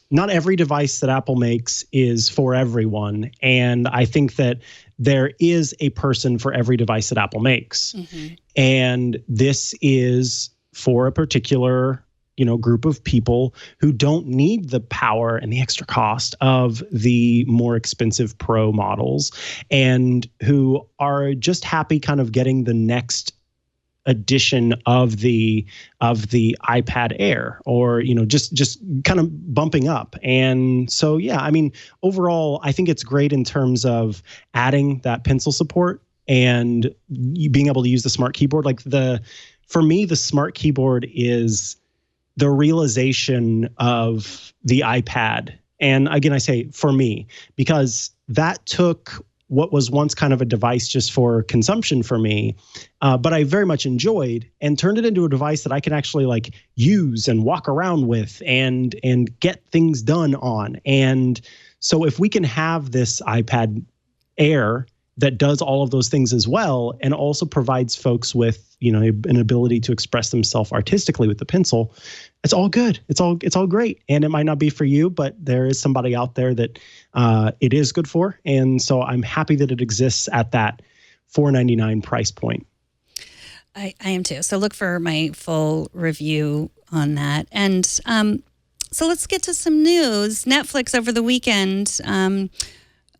not every device that Apple makes is for everyone. And I think that there is a person for every device that Apple makes. Mm-hmm. And this is for a particular, group of people who don't need the power and the extra cost of the more expensive Pro models and who are just happy kind of getting the next edition of the iPad Air, or just kind of bumping up. And so I mean, overall I think it's great in terms of adding that pencil support and you being able to use the smart keyboard. Like for me the smart keyboard is the realization of the iPad. And again, I say for me because that took what was once kind of a device just for consumption for me, but I very much enjoyed, and turned it into a device that I can actually like use and walk around with and get things done on. And so if we can have this iPad Air that does all of those things as well, and also provides folks with, an ability to express themselves artistically with the pencil, it's all good. It's all great. And it might not be for you, but there is somebody out there that it is good for. And so I'm happy that it exists at that $499 price point. I am too. So look for my full review on that. And so let's get to some news. Netflix over the weekend,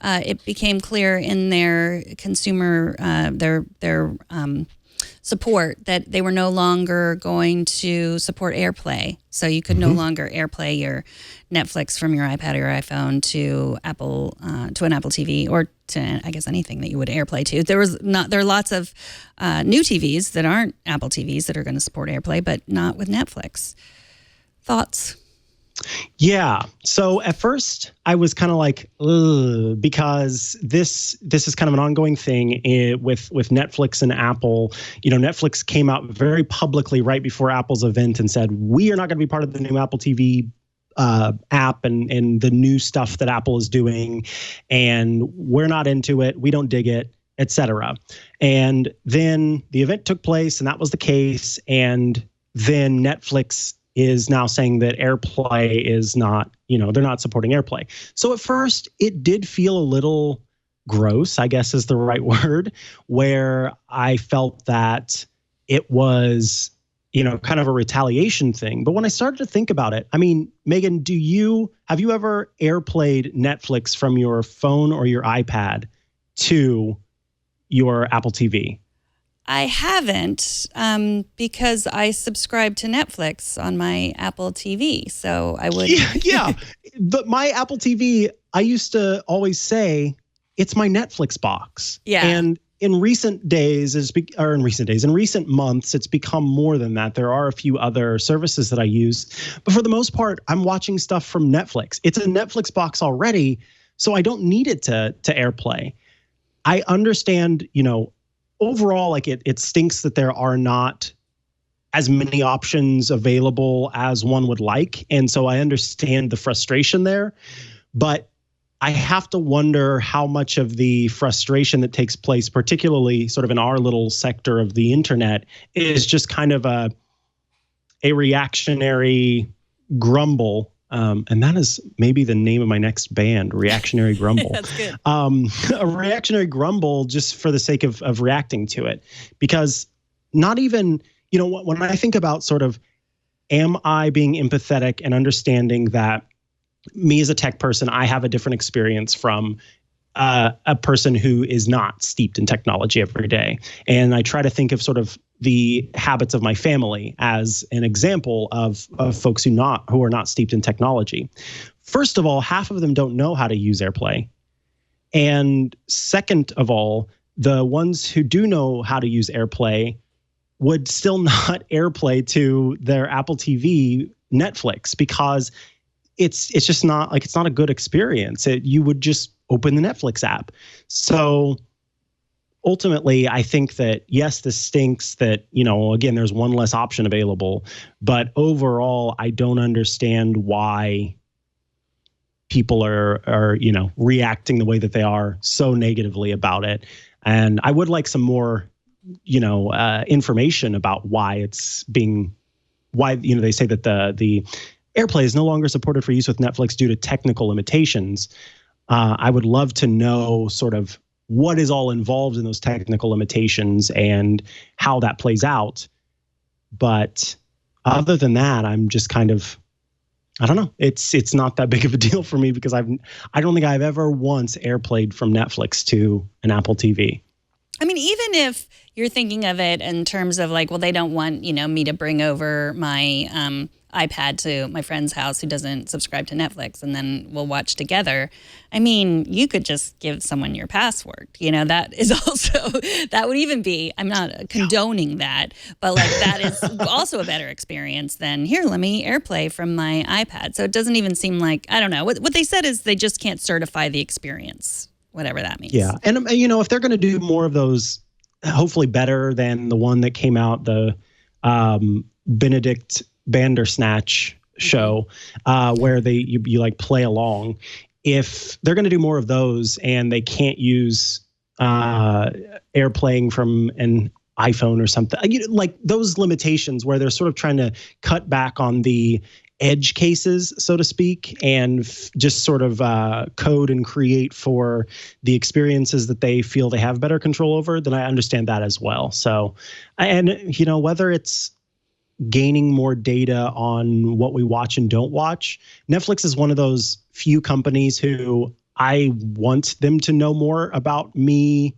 it became clear in their consumer, their support that they were no longer going to support AirPlay. So you could no longer AirPlay your Netflix from your iPad or your iPhone to an Apple TV, or to, I guess, anything that you would AirPlay to. There are lots of new TVs that aren't Apple TVs that are going to support AirPlay, but not with Netflix. Thoughts? Yeah. So at first I was kind of like, ugh, because this is kind of an ongoing thing with Netflix and Apple. Netflix came out very publicly right before Apple's event and said, we are not going to be part of the new Apple TV app and the new stuff that Apple is doing. And we're not into it. We don't dig it, etc. And then the event took place and that was the case. And then Netflix is now saying that AirPlay is not, they're not supporting AirPlay. So at first it did feel a little gross, I guess is the right word, where I felt that it was, kind of a retaliation thing. But when I started to think about it, I mean, Megan, have you ever AirPlayed Netflix from your phone or your iPad to your Apple TV? I haven't, because I subscribe to Netflix on my Apple TV, so I would. Yeah. But my Apple TV, I used to always say, it's my Netflix box. Yeah. And in recent months, it's become more than that. There are a few other services that I use, but for the most part, I'm watching stuff from Netflix. It's a Netflix box already, so I don't need it to AirPlay. I understand, overall, like it stinks that there are not as many options available as one would like. And so I understand the frustration there, but I have to wonder how much of the frustration that takes place, particularly sort of in our little sector of the internet, is just kind of a reactionary grumble. And that is maybe the name of my next band, Reactionary Grumble. That's good. A reactionary grumble just for the sake of reacting to it. Because not even, when I think about sort of, am I being empathetic and understanding that me as a tech person, I have a different experience from a person who is not steeped in technology every day. And I try to think of sort of the habits of my family as an example of folks who are not steeped in technology. First of all, half of them don't know how to use AirPlay. And second of all, the ones who do know how to use AirPlay would still not AirPlay to their Apple TV Netflix because it's just not like, it's not a good experience. You would just open the Netflix app. So ultimately, I think that, yes, this stinks that, again, there's one less option available. But overall, I don't understand why people are reacting the way that they are so negatively about it. And I would like some more, information about why they say that the AirPlay is no longer supported for use with Netflix due to technical limitations. I would love to know sort of what is all involved in those technical limitations and how that plays out. But other than that, I'm just kind of, I don't know. It's not that big of a deal for me because I don't think I've ever once AirPlayed from Netflix to an Apple TV. I mean, even if you're thinking of it in terms of like, well, they don't want, me to bring over my iPad to my friend's house who doesn't subscribe to Netflix and then we'll watch together. I mean, you could just give someone your password. That is also, that would even be, I'm not condoning that, but like that is also a better experience than, here, let me AirPlay from my iPad. So it doesn't even seem like, I don't know. What they said is they just can't certify the experience, whatever that means. Yeah. And, if they're going to do more of those, hopefully better than the one that came out, the Benedict Bandersnatch show, where you like play along. If they're going to do more of those and they can't use AirPlaying from an iPhone or something, like those limitations where they're sort of trying to cut back on the edge cases, so to speak, and just sort of code and create for the experiences that they feel they have better control over, then I understand that as well. So, and whether it's gaining more data on what we watch and don't watch, Netflix is one of those few companies who I want them to know more about me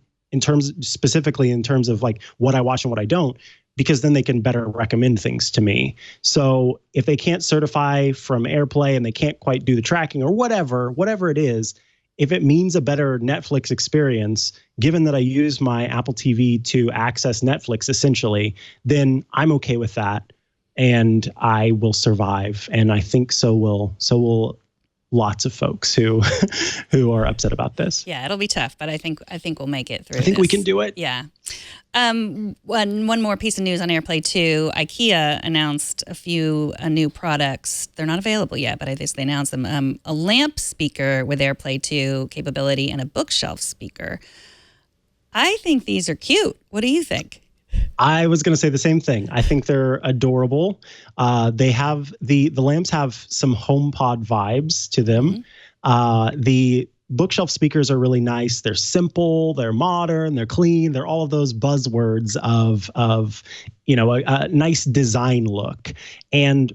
specifically in terms of like what I watch and what I don't, because then they can better recommend things to me. So if they can't certify from AirPlay and they can't quite do the tracking or whatever it is, if it means a better Netflix experience, given that I use my Apple TV to access Netflix essentially, then I'm okay with that and I will survive. And I think so will lots of folks who are upset about this. Yeah, it'll be tough, but I think we'll make it through. I think we can do it. Yeah. One more piece of news on AirPlay 2. IKEA announced a few new products. They're not available yet, but I guess they announced them. A lamp speaker with AirPlay 2 capability and a bookshelf speaker. I think these are cute. What do you think? I was going to say the same thing. I think they're adorable. They have the lamps have some HomePod vibes to them. Mm-hmm. The bookshelf speakers are really nice. They're simple, they're modern, they're clean. They're all of those buzzwords of a nice design look. And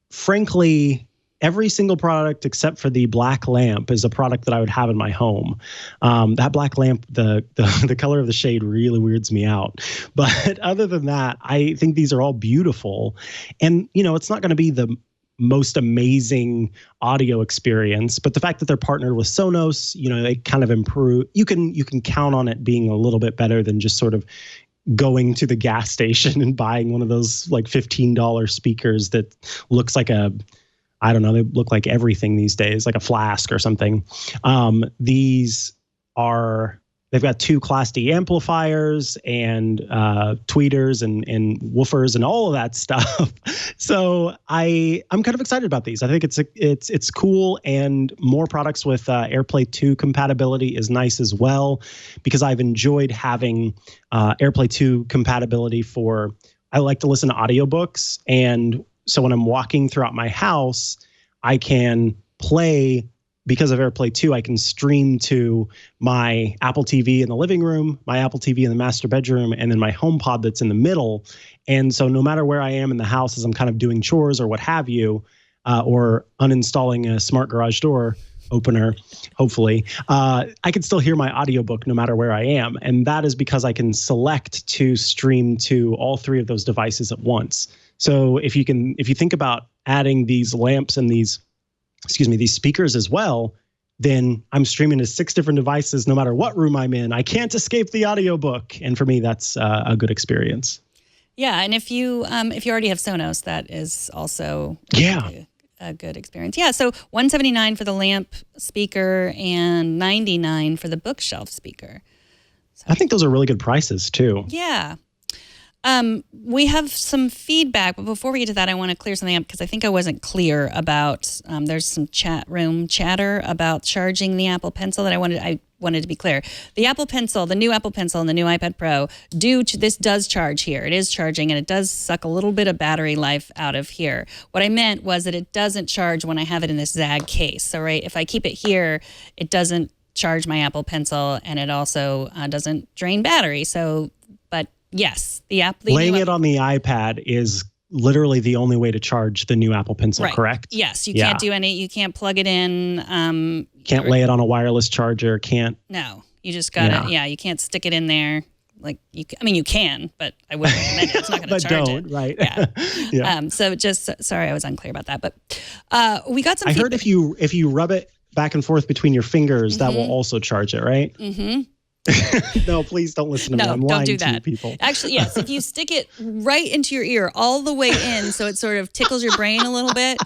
frankly, every single product except for the black lamp is a product that I would have in my home. That black lamp, the color of the shade really weirds me out. But other than that, I think these are all beautiful. And, it's not going to be the most amazing audio experience, but the fact that they're partnered with Sonos, they kind of improve. You can count on it being a little bit better than just sort of going to the gas station and buying one of those like $15 speakers that looks like they look like everything these days, like a flask or something. They've got 2 Class D amplifiers and tweeters and woofers and all of that stuff. So I'm kind of excited about these. I think it's cool, and more products with AirPlay 2 compatibility is nice as well, because I've enjoyed having AirPlay 2 compatibility I like to listen to audiobooks, and so when I'm walking throughout my house, I can play. Because of AirPlay 2, I can stream to my Apple TV in the living room, my Apple TV in the master bedroom, and then my HomePod that's in the middle. And so no matter where I am in the house as I'm kind of doing chores or what have you, or uninstalling a smart garage door opener, hopefully, I can still hear my audiobook no matter where I am. And that is because I can select to stream to all 3 of those devices at once. So if you think about adding these lamps and these speakers as well, then I'm streaming to 6 different devices no matter what room I'm in. I can't escape the audiobook. And for me, that's a good experience. Yeah, and if you already have Sonos, that is also a good experience. Yeah, so $179 for the lamp speaker and $99 for the bookshelf speaker. So, I think those are really good prices too. Yeah. We have some feedback, but before we get to that, I want to clear something up because I think I wasn't clear about, there's some chat room chatter about charging the Apple Pencil that I wanted to be clear. The Apple Pencil, the new Apple Pencil and the new iPad Pro, this does charge here. It is charging, and it does suck a little bit of battery life out of here. What I meant was that it doesn't charge when I have it in this Zag case. So, right, if I keep it here, it doesn't charge my Apple Pencil, and it also doesn't drain battery. So, but yes, laying it on the iPad is literally the only way to charge the new Apple Pencil, right. Correct? Yes, you can't do you can't plug it in. Can't lay it on a wireless charger, No, you just got to, you can't stick it in there. Like you can, but I wouldn't recommend it. It's not going to charge it. Right. Yeah. So just, sorry, I was unclear about that, but we got some I heard if you rub it back and forth between your fingers, that will also charge it, right? Mm-hmm. No, please don't listen to me. I'm don't lying do to that. you people. Actually, yes, if you stick it right into your ear all the way in so it sort of tickles your brain a little bit,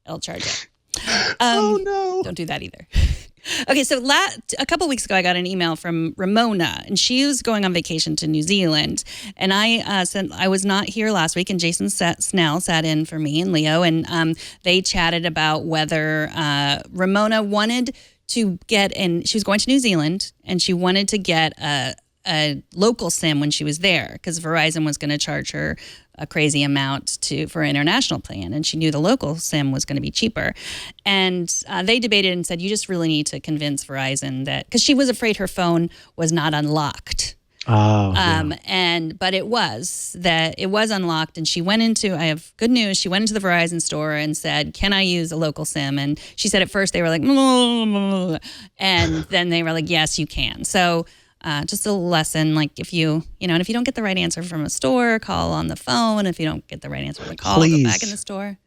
it'll charge it. Oh, no. Don't do that either. Okay, so a couple weeks ago, I got an email from Ramona, and she was going on vacation to New Zealand. And I was not here last week, and Jason Snell sat in for me and Leo, and they chatted about whether Ramona wanted to she was going to New Zealand, and she wanted to get a local SIM when she was there because Verizon was going to charge her a crazy amount for an international plan, and she knew the local SIM was going to be cheaper. And they debated and said, you just really need to convince Verizon that, because she was afraid her phone was not unlocked. But it was unlocked, and she went into, I have good news, she went into the Verizon store and said, can I use a local SIM? And she said at first they were like, and then they were like, yes, you can. So just a lesson, like if you don't get the right answer from a store, call on the phone. If you don't get the right answer from the call, go back in the store.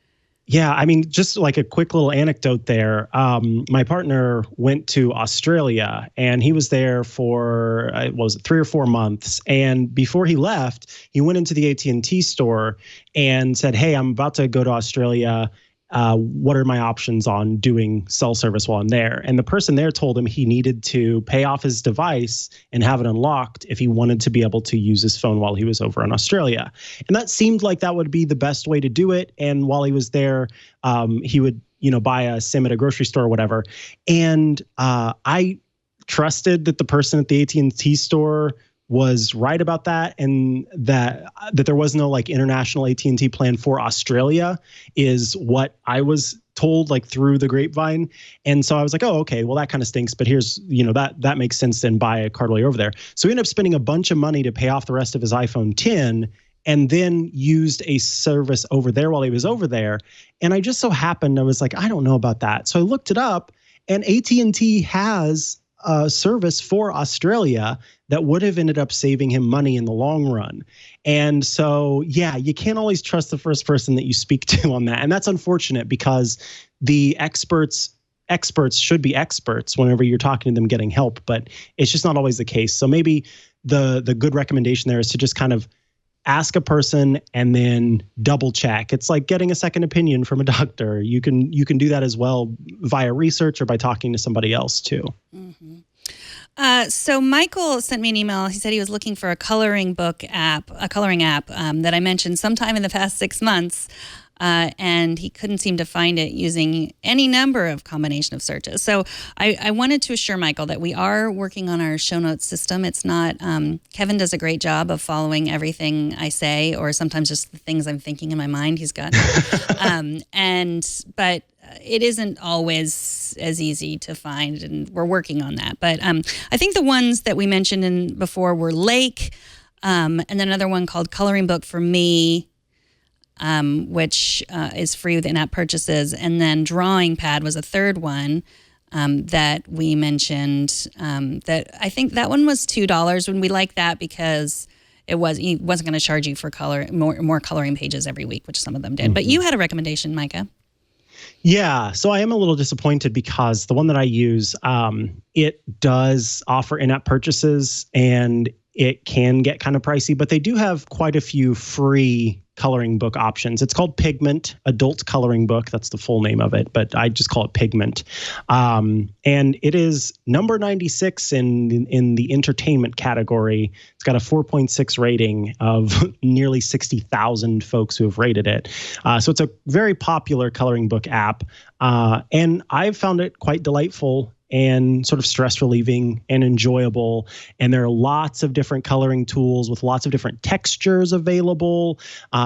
Yeah, I mean, just like a quick little anecdote there. My partner went to Australia, and he was there for 3 or 4 months. And before he left, he went into the AT&T store and said, "Hey, I'm about to go to Australia. What are my options on doing cell service while I'm there?" And the person there told him he needed to pay off his device and have it unlocked if he wanted to be able to use his phone while he was over in Australia. And that seemed like that would be the best way to do it. And while he was there, he would, buy a SIM at a grocery store or whatever. And I trusted that the person at the AT&T store was right about that, and that there was no like international AT&T plan for Australia is what I was told, like through the grapevine. And so I was like, oh, okay, well that kind of stinks, but here's, that makes sense, then buy a card while you're over there. So he ended up spending a bunch of money to pay off the rest of his iPhone 10 and then used a service over there while he was over there. And I just so happened, I was like, I don't know about that. So I looked it up, and AT&T has a service for Australia that would have ended up saving him money in the long run. And so, yeah, you can't always trust the first person that you speak to on that. And that's unfortunate because the experts should be experts whenever you're talking to them getting help, but it's just not always the case. So maybe the good recommendation there is to just kind of ask a person and then double check. It's like getting a second opinion from a doctor. You can do that as well via research or by talking to somebody else too. Mm-hmm. So Michael sent me an email. He said he was looking for a coloring app that I mentioned sometime in the past 6 months. And he couldn't seem to find it using any number of combination of searches. So I wanted to assure Michael that we are working on our show notes system. It's not, Kevin does a great job of following everything I say, or sometimes just the things I'm thinking in my mind he's got. But it isn't always as easy to find, and we're working on that. But I think the ones that we mentioned before were Lake, and then another one called Coloring Book for Me, which is free with in-app purchases. And then Drawing Pad was a third one that we mentioned. That I think that one was $2, and we like that because he wasn't going to charge you for more coloring pages every week, which some of them did. Mm-hmm. But you had a recommendation, Micah. Yeah, so I am a little disappointed because the one that I use, it does offer in-app purchases and it can get kind of pricey, but they do have quite a few free coloring book options. It's called Pigment, Adult Coloring Book. That's the full name of it, but I just call it Pigment. And it is number 96 in the entertainment category. It's got a 4.6 rating of nearly 60,000 folks who have rated it. So it's a very popular coloring book app. And I've found it quite delightful and sort of stress relieving and enjoyable. And there are lots of different coloring tools with lots of different textures available.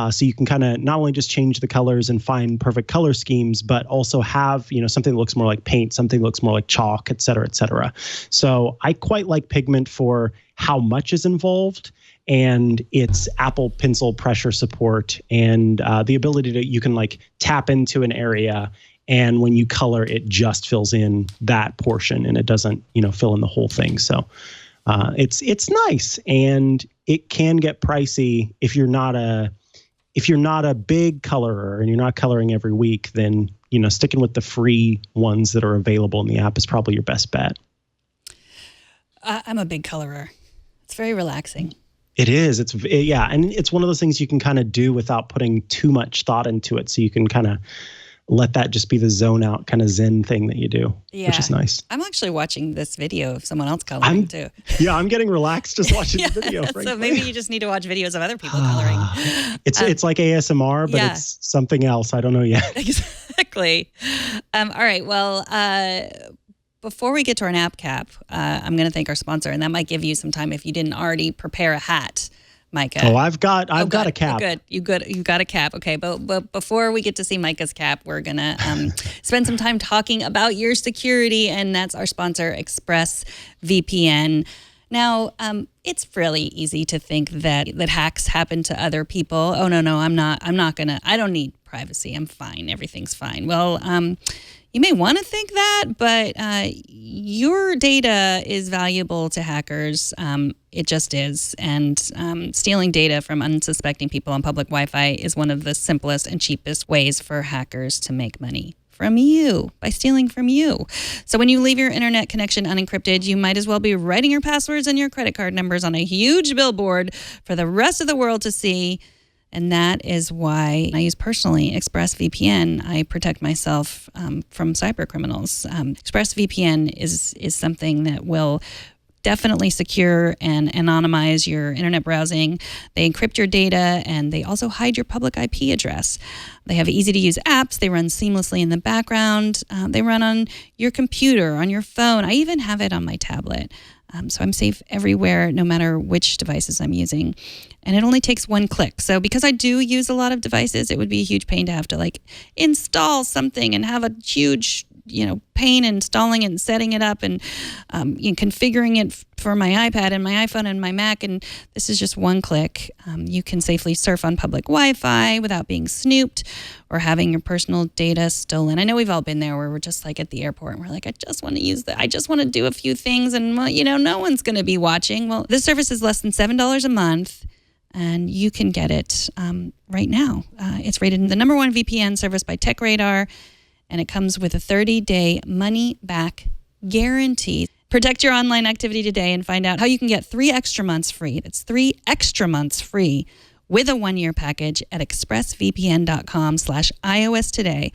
So you can kind of not only just change the colors and find perfect color schemes, but also have, something that looks more like paint, something that looks more like chalk, et cetera, et cetera. So I quite like Pigment for how much is involved and its Apple Pencil pressure support and the ability to, you can like tap into an area, and when you color, it just fills in that portion and it doesn't, fill in the whole thing. So it's nice, and it can get pricey if you're not a big colorer and you're not coloring every week. Then sticking with the free ones that are available in the app is probably your best bet. I'm a big colorer. It's very relaxing. It is. Yeah, and it's one of those things you can kind of do without putting too much thought into it. So you can kind of let that just be the zone out kind of Zen thing that you do, which is nice. I'm actually watching this video of someone else coloring too. Yeah, I'm getting relaxed just watching the video. Frankly. So maybe you just need to watch videos of other people coloring. It's like ASMR, but it's something else. I don't know yet. Exactly. All right. Well, before we get to our nap cap, I'm going to thank our sponsor, and that might give you some time if you didn't already prepare a hat. Micah. Oh, I've got a cap. You've got a cap. Okay, but before we get to see Micah's cap, we're gonna spend some time talking about your security, and that's our sponsor, ExpressVPN. Now, it's really easy to think that hacks happen to other people. Oh no, I don't need privacy. I'm fine. Everything's fine. Well, you may want to think that, but your data is valuable to hackers. It just is. And stealing data from unsuspecting people on public Wi-Fi is one of the simplest and cheapest ways for hackers to make money from you, by stealing from you. So when you leave your internet connection unencrypted, you might as well be writing your passwords and your credit card numbers on a huge billboard for the rest of the world to see. And that is why I use personally ExpressVPN. I protect myself from cyber criminals. ExpressVPN is something that will definitely secure and anonymize your internet browsing. They encrypt your data, and they also hide your public IP address. They have easy-to-use apps. They run seamlessly in the background. They run on your computer, on your phone. I even have it on my tablet. So I'm safe everywhere, no matter which devices I'm using. And it only takes one click. So because I do use a lot of devices, it would be a huge pain to have to install something and have a huge pain in installing it and setting it up and configuring it for my iPad and my iPhone and my Mac. And this is just one click. You can safely surf on public Wi-Fi without being snooped or having your personal data stolen. I know we've all been there where we're just like at the airport and we're like, I just want to use I just want to do a few things and, no one's going to be watching. Well, this service is less than $7 a month. And you can get it right now. It's rated the #1 VPN service by TechRadar, and it comes with a 30-day money-back guarantee. Protect your online activity today and find out how you can get 3 extra months free. That's 3 extra months free with a 1-year package at expressvpn.com/iOS today.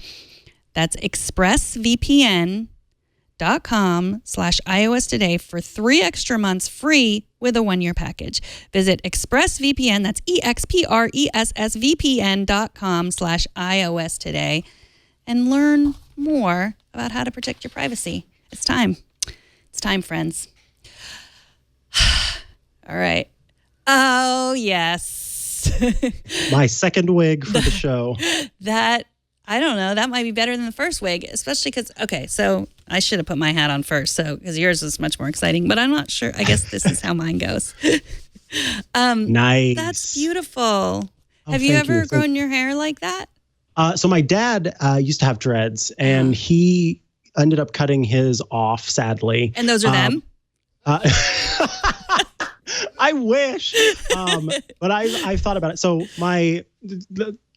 That's expressvpn.com/iOS today for 3 extra months free with a 1-year package. Visit ExpressVPN, that's expressvpn.com/iOS today, and learn more about how to protect your privacy. It's time. It's time, friends. All right. Oh, yes. My second wig for the show. I don't know. That might be better than the first wig, especially because, so I should have put my hat on first, because yours is much more exciting, but I'm not sure. I guess this is how mine goes. Nice. That's beautiful. Have you ever grown your hair like that? So my dad used to have dreads, and he ended up cutting his off, sadly. And those are them? I wish. But I've thought about it. So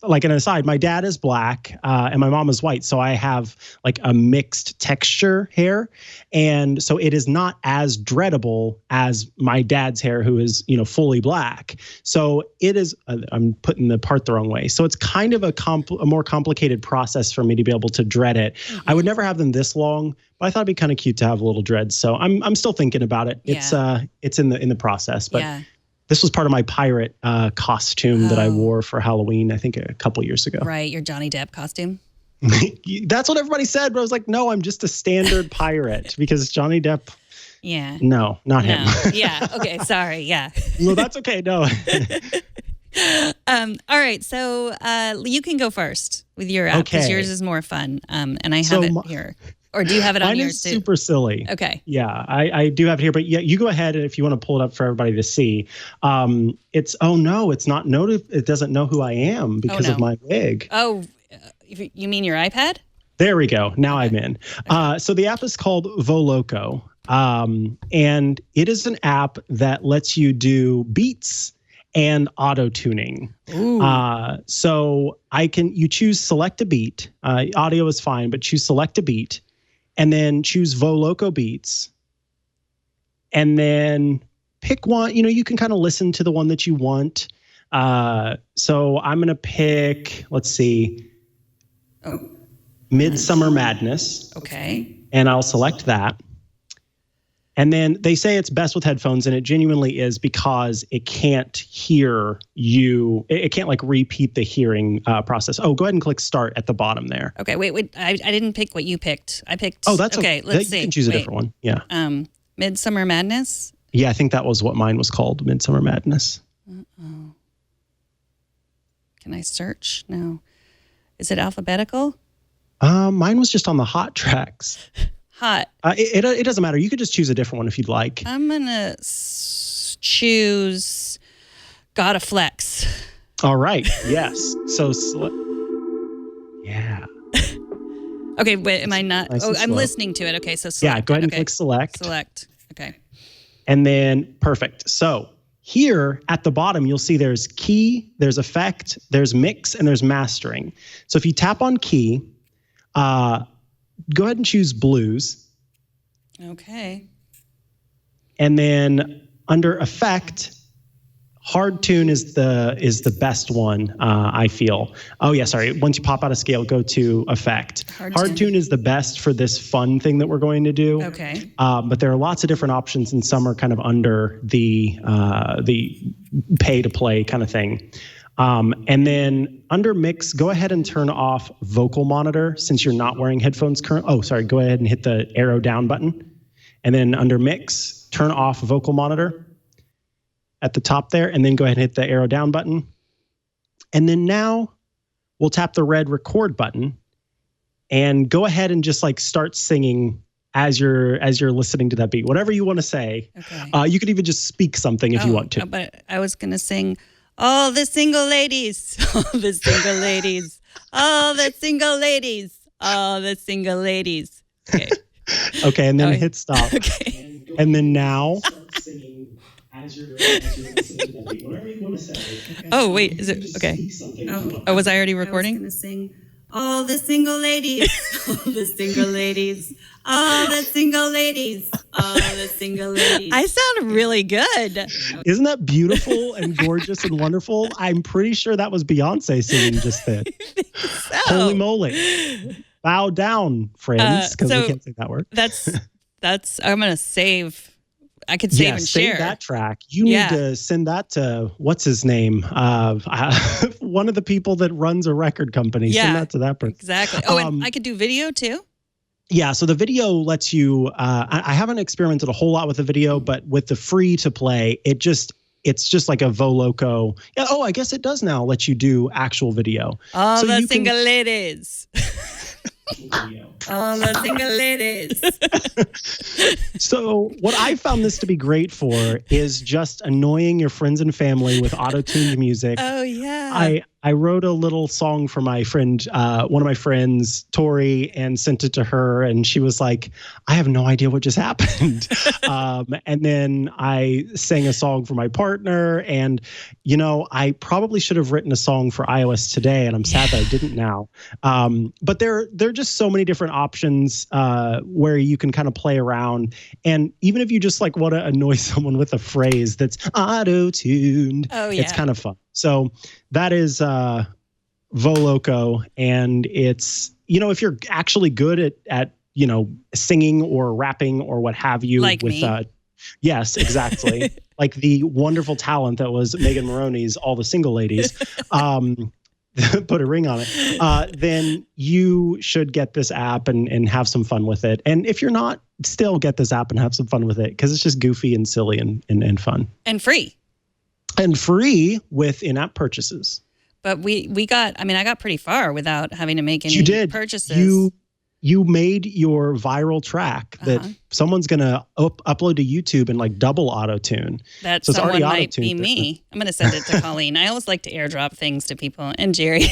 like an aside, my dad is black and my mom is white. So I have like a mixed texture hair. And so it is not as dreadable as my dad's hair, who is, fully black. So it is, I'm putting the part the wrong way. So it's kind of a more complicated process for me to be able to dread it. Mm-hmm. I would never have them this long, but I thought it'd be kind of cute to have a little dreads. So I'm still thinking about it. Yeah. It's in the process, but yeah. This was part of my pirate costume that I wore for Halloween, I think a couple years ago. Right, your Johnny Depp costume. That's what everybody said, but I was like, no, I'm just a standard pirate because Johnny Depp. Yeah. No, not him. Yeah. Okay. Sorry. Yeah. No, that's okay. No. All right. So you can go first with your app because yours is more fun. And I have it here. Or do you have it on yours too? Mine is super silly. Okay. Yeah, I do have it here, but yeah, you go ahead if you want to pull it up for everybody to see. It's not it doesn't know who I am because of my wig. Oh, you mean your iPad? There we go. Now I'm in. Okay. So the app is called Voloco, and it is an app that lets you do beats and auto tuning. So you choose select a beat. Audio is fine, but choose select a beat. And then choose Voloco beats. And then pick one. You can kind of listen to the one that you want. So I'm going to pick, let's see, Midsummer Madness. Okay. And I'll select that. And then they say it's best with headphones, and it genuinely is because it can't hear you. It can't repeat the hearing process. Oh, go ahead and click start at the bottom there. Okay, wait. I didn't pick what you picked. I picked. Oh, that's okay. Let's see. You can choose a different one. Yeah. Midsummer Madness. Yeah, I think that was what mine was called, Midsummer Madness. Uh-oh. Can I search? No. Is it alphabetical? Mine was just on the hot tracks. Hot. It doesn't matter. You could just choose a different one if you'd like. I'm going to choose Gotta Flex. All right. Yes. So, yeah. Okay, wait, am I not? Nice I'm listening to it. Okay, so select. Yeah, go ahead and click select. Select. Okay. And then, perfect. So here at the bottom, you'll see there's key, there's effect, there's mix, and there's mastering. So if you tap on key, go ahead and choose blues. Okay. And then under effect, hard tune is the best one, I feel. Oh yeah, sorry. Once you pop out of scale, go to effect. Hard tune is the best for this fun thing that we're going to do. Okay. But there are lots of different options, and some are kind of under the pay to play kind of thing. And then under mix, go ahead and turn off vocal monitor since you're not wearing headphones currently. Oh, sorry. Go ahead and hit the arrow down button. And then under mix, turn off vocal monitor at the top there. And then go ahead and hit the arrow down button. And then now we'll tap the red record button. and go ahead and just like start singing as you're listening to that beat. Whatever you want to say. Okay. You could even just speak something if you want to. But I was going to sing, all the single ladies, all the single ladies, all the single ladies, all the single ladies. Okay. Okay, and then hit stop. Okay. And then now. Oh, wait, is it? Okay. Oh, was I already recording? I was going to sing, all the single ladies, all the single ladies, all the single ladies, all the single ladies. I sound really good. Isn't that beautiful and gorgeous and wonderful? I'm pretty sure that was Beyonce singing just then. So, Holy moly. Bow down, friends, because we can't say that word. That's I'm going to save. I could save and share. Save that track. You need to send that to, what's his name? One of the people that runs a record company. Yeah, send that to that person. Exactly. Oh, and I could do video too? Yeah, so the video lets you, I haven't experimented a whole lot with the video, but with the free to play, it's just like a Voloco. Yeah, I guess it does now let you do actual video. All the single ladies. All the single ladies. So what I found this to be great for is just annoying your friends and family with auto-tuned music. Oh, yeah. I wrote a little song for my friend, one of my friends, Tori, and sent it to her. And she was like, I have no idea what just happened. And then I sang a song for my partner. And, I probably should have written a song for iOS today. And I'm sad that I didn't now. But there are just so many different options where you can kind of play around. And even if you just like want to annoy someone with a phrase that's auto-tuned, it's kind of fun. So that is Voloco, and it's, if you're actually good at singing or rapping or what have you, like with me. Yes, exactly. Like the wonderful talent that was Megan Morrone's All the Single Ladies. Put a ring on it, then you should get this app and have some fun with it. And if you're not, still get this app and have some fun with it, because it's just goofy and silly and fun. And free. And free with in-app purchases. But I got pretty far without having to make any purchases. You made your viral track that someone's going to upload to YouTube and like double auto-tune. That so someone might be me. I'm going to send it to Colleen. I always like to airdrop things to people, and Jerry,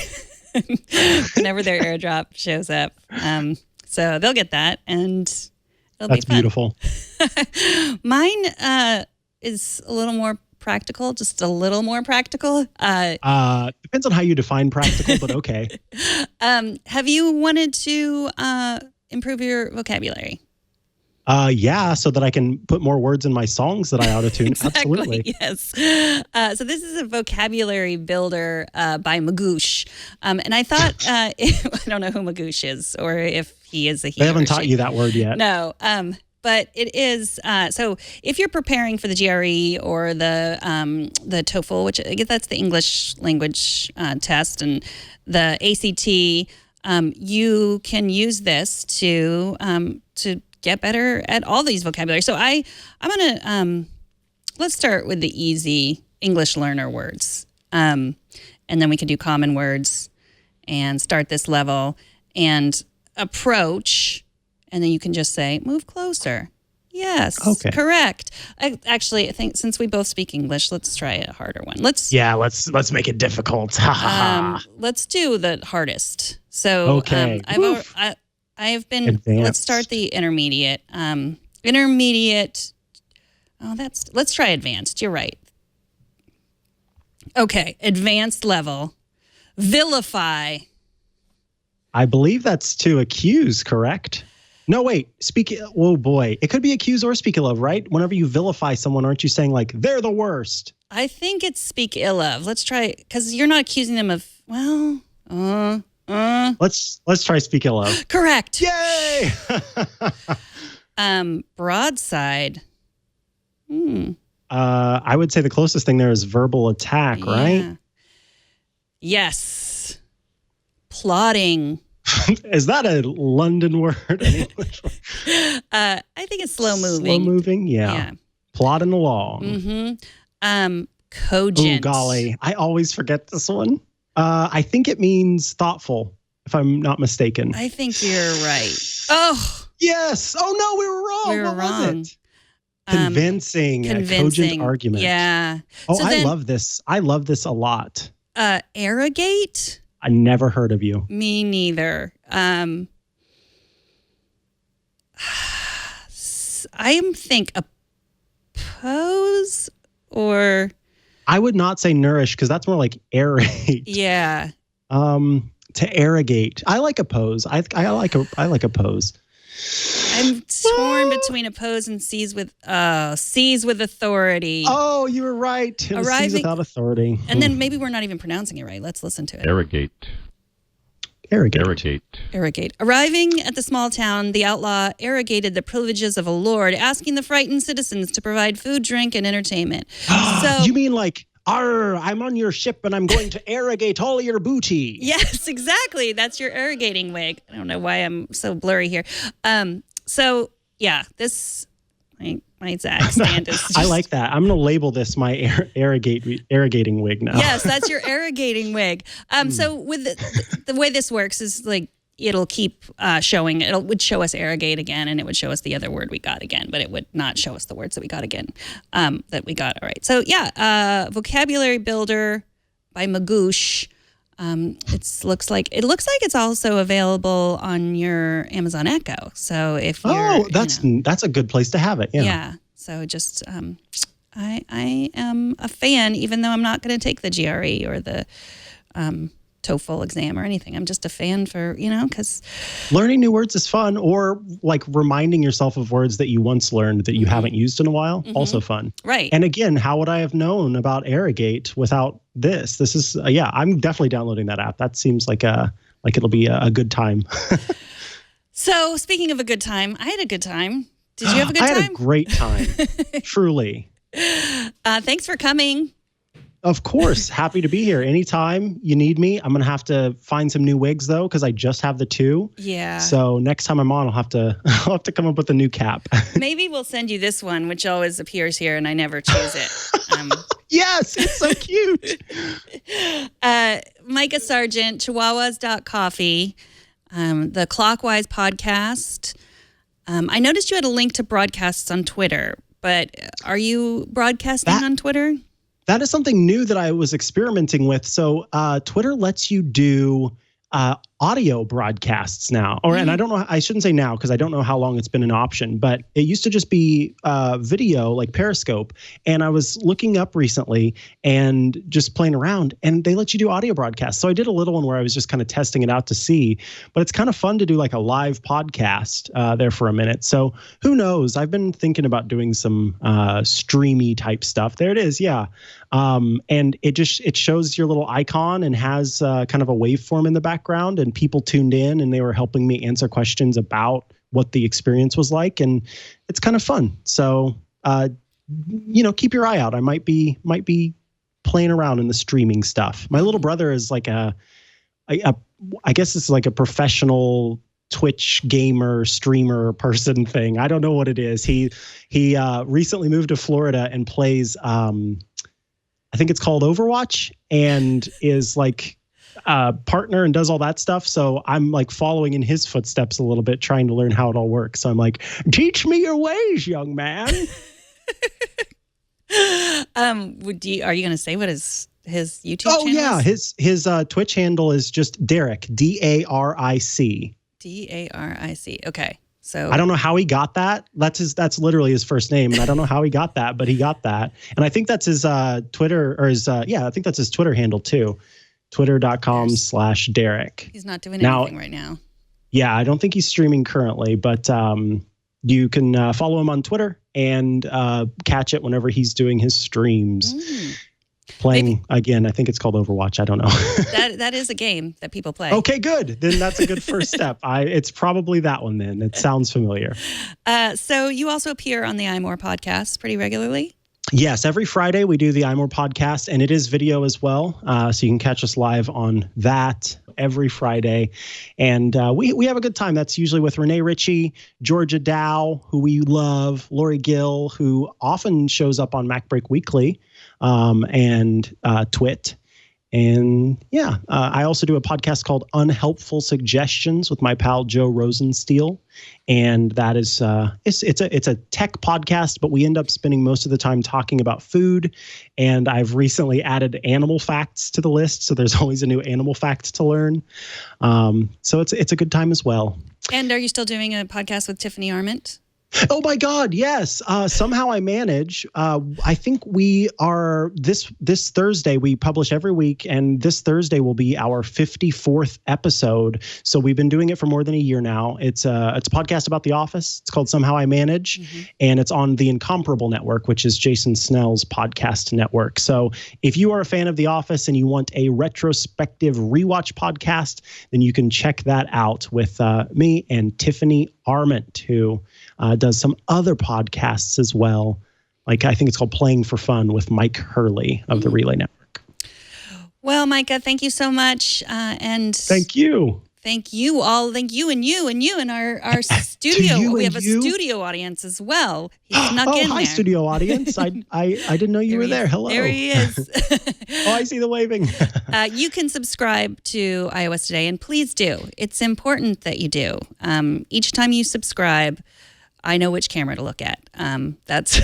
whenever their airdrop shows up. So they'll get that, and it'll be fun. That's beautiful. Mine is a little more practical, just a little more practical. Depends on how you define practical, but okay. Have you wanted to improve your vocabulary? Yeah, so that I can put more words in my songs that I auto-tune. Exactly, absolutely. Yes. So this is a vocabulary builder by Magoosh. And I thought, I don't know who Magoosh is, or if he is a he. They haven't or taught she. you that word yet. No. But it is, so if you're preparing for the GRE or the TOEFL, which I guess that's the English language test, and the ACT, you can use this to get better at all these vocabulary. So I'm going to, let's start with the easy English learner words. And then we can do common words and start this level and approach. And then you can just say, move closer. Yes, okay. Correct. I think since we both speak English, let's try a harder one. Let's make it difficult. Let's do the hardest. So okay. I've been. Advanced. Let's start the intermediate. Intermediate. Let's try advanced. You're right. Okay, advanced level. Vilify. I believe that's to accuse, correct? No, wait. Oh boy. It could be accuse or speak ill of, right? Whenever you vilify someone, aren't you saying like, they're the worst? I think it's speak ill of. Let's try, because you're not accusing them of, Let's try speak ill of. Correct. Yay! Broadside. I would say the closest thing there is verbal attack, right? Yes. Plotting. Is that a London word? I think it's slow moving. Slow moving, yeah. Plodding along. Mm-hmm. Cogent. Oh, golly. I always forget this one. I think it means thoughtful. if I'm not mistaken. I think you're right. Oh, yes. Oh no, we were wrong. we were what wrong. was it? Convincing, a cogent argument. Yeah. Oh, So I then, love this. I love this a lot. arrogate? I never heard of you. Me neither. I think oppose or I would not say nourish because that's more like aerate. yeah. To arrogate. I like oppose. I like oppose. I'm torn between oppose and seize with authority. Oh, you were right. It was seize without authority. And then maybe we're not even pronouncing it right. Let's listen to it. Arrogate. Arrogate. Arriving at the small town, the outlaw arrogated the privileges of a lord, asking the frightened citizens to provide food, drink, and entertainment. So you mean like, I'm on your ship and I'm going to arrogate all your booty. yes, exactly. That's your arrogating wig. I don't know why I'm so blurry here. So yeah, this my Zach stand is. Just, I like that. I'm going to label this my arrogating wig now. Yes, that's your arrogating wig. So with the way this works is like it'll keep showing. It would show us arrogate again, and it would show us the other word we got again, but it would not show us the words that we got again. That we got. All right. So yeah, vocabulary builder by Magoosh. It looks like it's also available on your Amazon Echo. So if you're, that's a good place to have it. Yeah. Yeah. So just I am a fan, even though I'm not going to take the GRE or the TOEFL exam or anything. I'm just a fan for, because learning new words is fun, or like reminding yourself of words that you once learned that you haven't used in a while. Also fun. Right. And again, how would I have known about arrogate without this? This is, I'm definitely downloading that app. That seems like it'll be a good time. So speaking of a good time, I had a good time. Did you have a good time? I had a great time. Truly. Thanks for coming. Of course. Happy to be here. Anytime you need me. I'm going to have to find some new wigs though, because I just have the 2. Yeah. So next time I'm on, I'll have to come up with a new cap. Maybe we'll send you this one, which always appears here and I never choose it. Yes, it's so cute. Mikah Sargent, Chihuahuas.coffee, the Clockwise Podcast. I noticed you had a link to broadcasts on Twitter, but are you broadcasting on Twitter? That is something new that I was experimenting with. So Twitter lets you do audio broadcasts now. And I don't know, I shouldn't say now because I don't know how long it's been an option, but it used to just be video like Periscope. And I was looking up recently and just playing around and they let you do audio broadcasts. So I did a little one where I was just kind of testing it out to see, but it's kind of fun to do like a live podcast there for a minute. So who knows? I've been thinking about doing some streamy type stuff. There it is. Yeah. And it shows your little icon and has kind of a waveform in the background, and people tuned in and they were helping me answer questions about what the experience was like. And it's kind of fun. So, keep your eye out. I might be playing around in the streaming stuff. My little brother is like I guess it's like a professional Twitch gamer, streamer person thing. I don't know what it is. He recently moved to Florida and plays, I think it's called Overwatch, and is like a partner and does all that stuff. So I'm like following in his footsteps a little bit, trying to learn how it all works. So I'm like, teach me your ways, young man. Are you going to say what his YouTube channel is? Oh yeah, his Twitch handle is just Daric, Daric. Daric. Okay. So I don't know how he got that. That's literally his first name. And I don't know how he got that, but he got that. And I think that's his Twitter or his, I think that's his Twitter handle too. Twitter.com/Daric. He's not doing anything right now. Yeah. I don't think he's streaming currently, but you can follow him on Twitter and catch it whenever he's doing his streams. Playing again, I think it's called Overwatch. I don't know. that is a game that people play. Okay, good. Then that's a good first step. It's probably that one then. It sounds familiar. So you also appear on the iMore podcast pretty regularly? Yes, every Friday we do the iMore podcast, and it is video as well. So you can catch us live on that every Friday. And we have a good time. That's usually with Renee Ritchie, Georgia Dow, who we love, Lori Gill, who often shows up on MacBreak Weekly, and Twit. And yeah, I also do a podcast called Unhelpful Suggestions with my pal Joe Rosensteel. And that is it's a tech podcast, but we end up spending most of the time talking about food. And I've recently added animal facts to the list, so there's always a new animal fact to learn. So it's a good time as well. And are you still doing a podcast with Tiffany Arment? Oh my God, yes. Somehow I manage. I think we are this Thursday. We publish every week, and this Thursday will be our 54th episode. So we've been doing it for more than a year now. It's a podcast about The Office. It's called Somehow I Manage, and it's on the Incomparable Network, which is Jason Snell's podcast network. So if you are a fan of The Office and you want a retrospective rewatch podcast, then you can check that out with me and Tiffany Arment, who does some other podcasts as well. Like I think it's called Playing for Fun with Mike Hurley of the Relay Network. Well, Mikah, thank you so much. And thank you. Thank you all. Thank you and you in our studio. We have a studio audience as well. He snuck in hi, there. Studio audience. I didn't know you were there. Hello. There he is. Oh, I see the waving. You can subscribe to iOS Today, and please do. It's important that you do. Each time you subscribe, I know which camera to look at. That's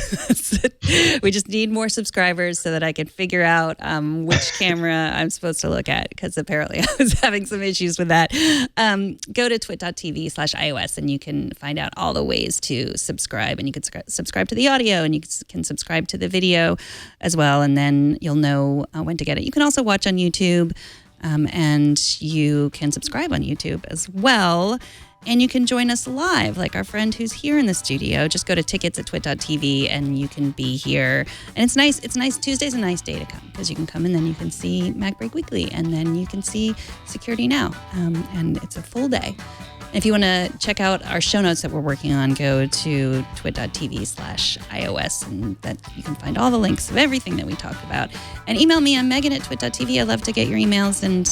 we just need more subscribers so that I can figure out which camera I'm supposed to look at, because apparently I was having some issues with that. Go to twit.tv/iOS and you can find out all the ways to subscribe, and you can subscribe to the audio, and you can subscribe to the video as well, and then you'll know when to get it. You can also watch on YouTube, and you can subscribe on YouTube as well. And you can join us live, like our friend who's here in the studio. Just go to tickets@twit.tv and you can be here. And it's nice. Tuesday's a nice day to come, because you can come and then you can see MacBreak Weekly, and then you can see Security Now. And it's a full day. If you want to check out our show notes that we're working on, go to twit.tv/iOS, and that you can find all the links of everything that we talked about. And email me, I'm Megan@twit.tv. I love to get your emails and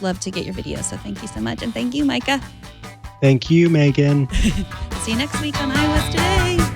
love to get your videos. So thank you so much. And thank you, Mikah. Thank you, Megan. See you next week on iOS Today.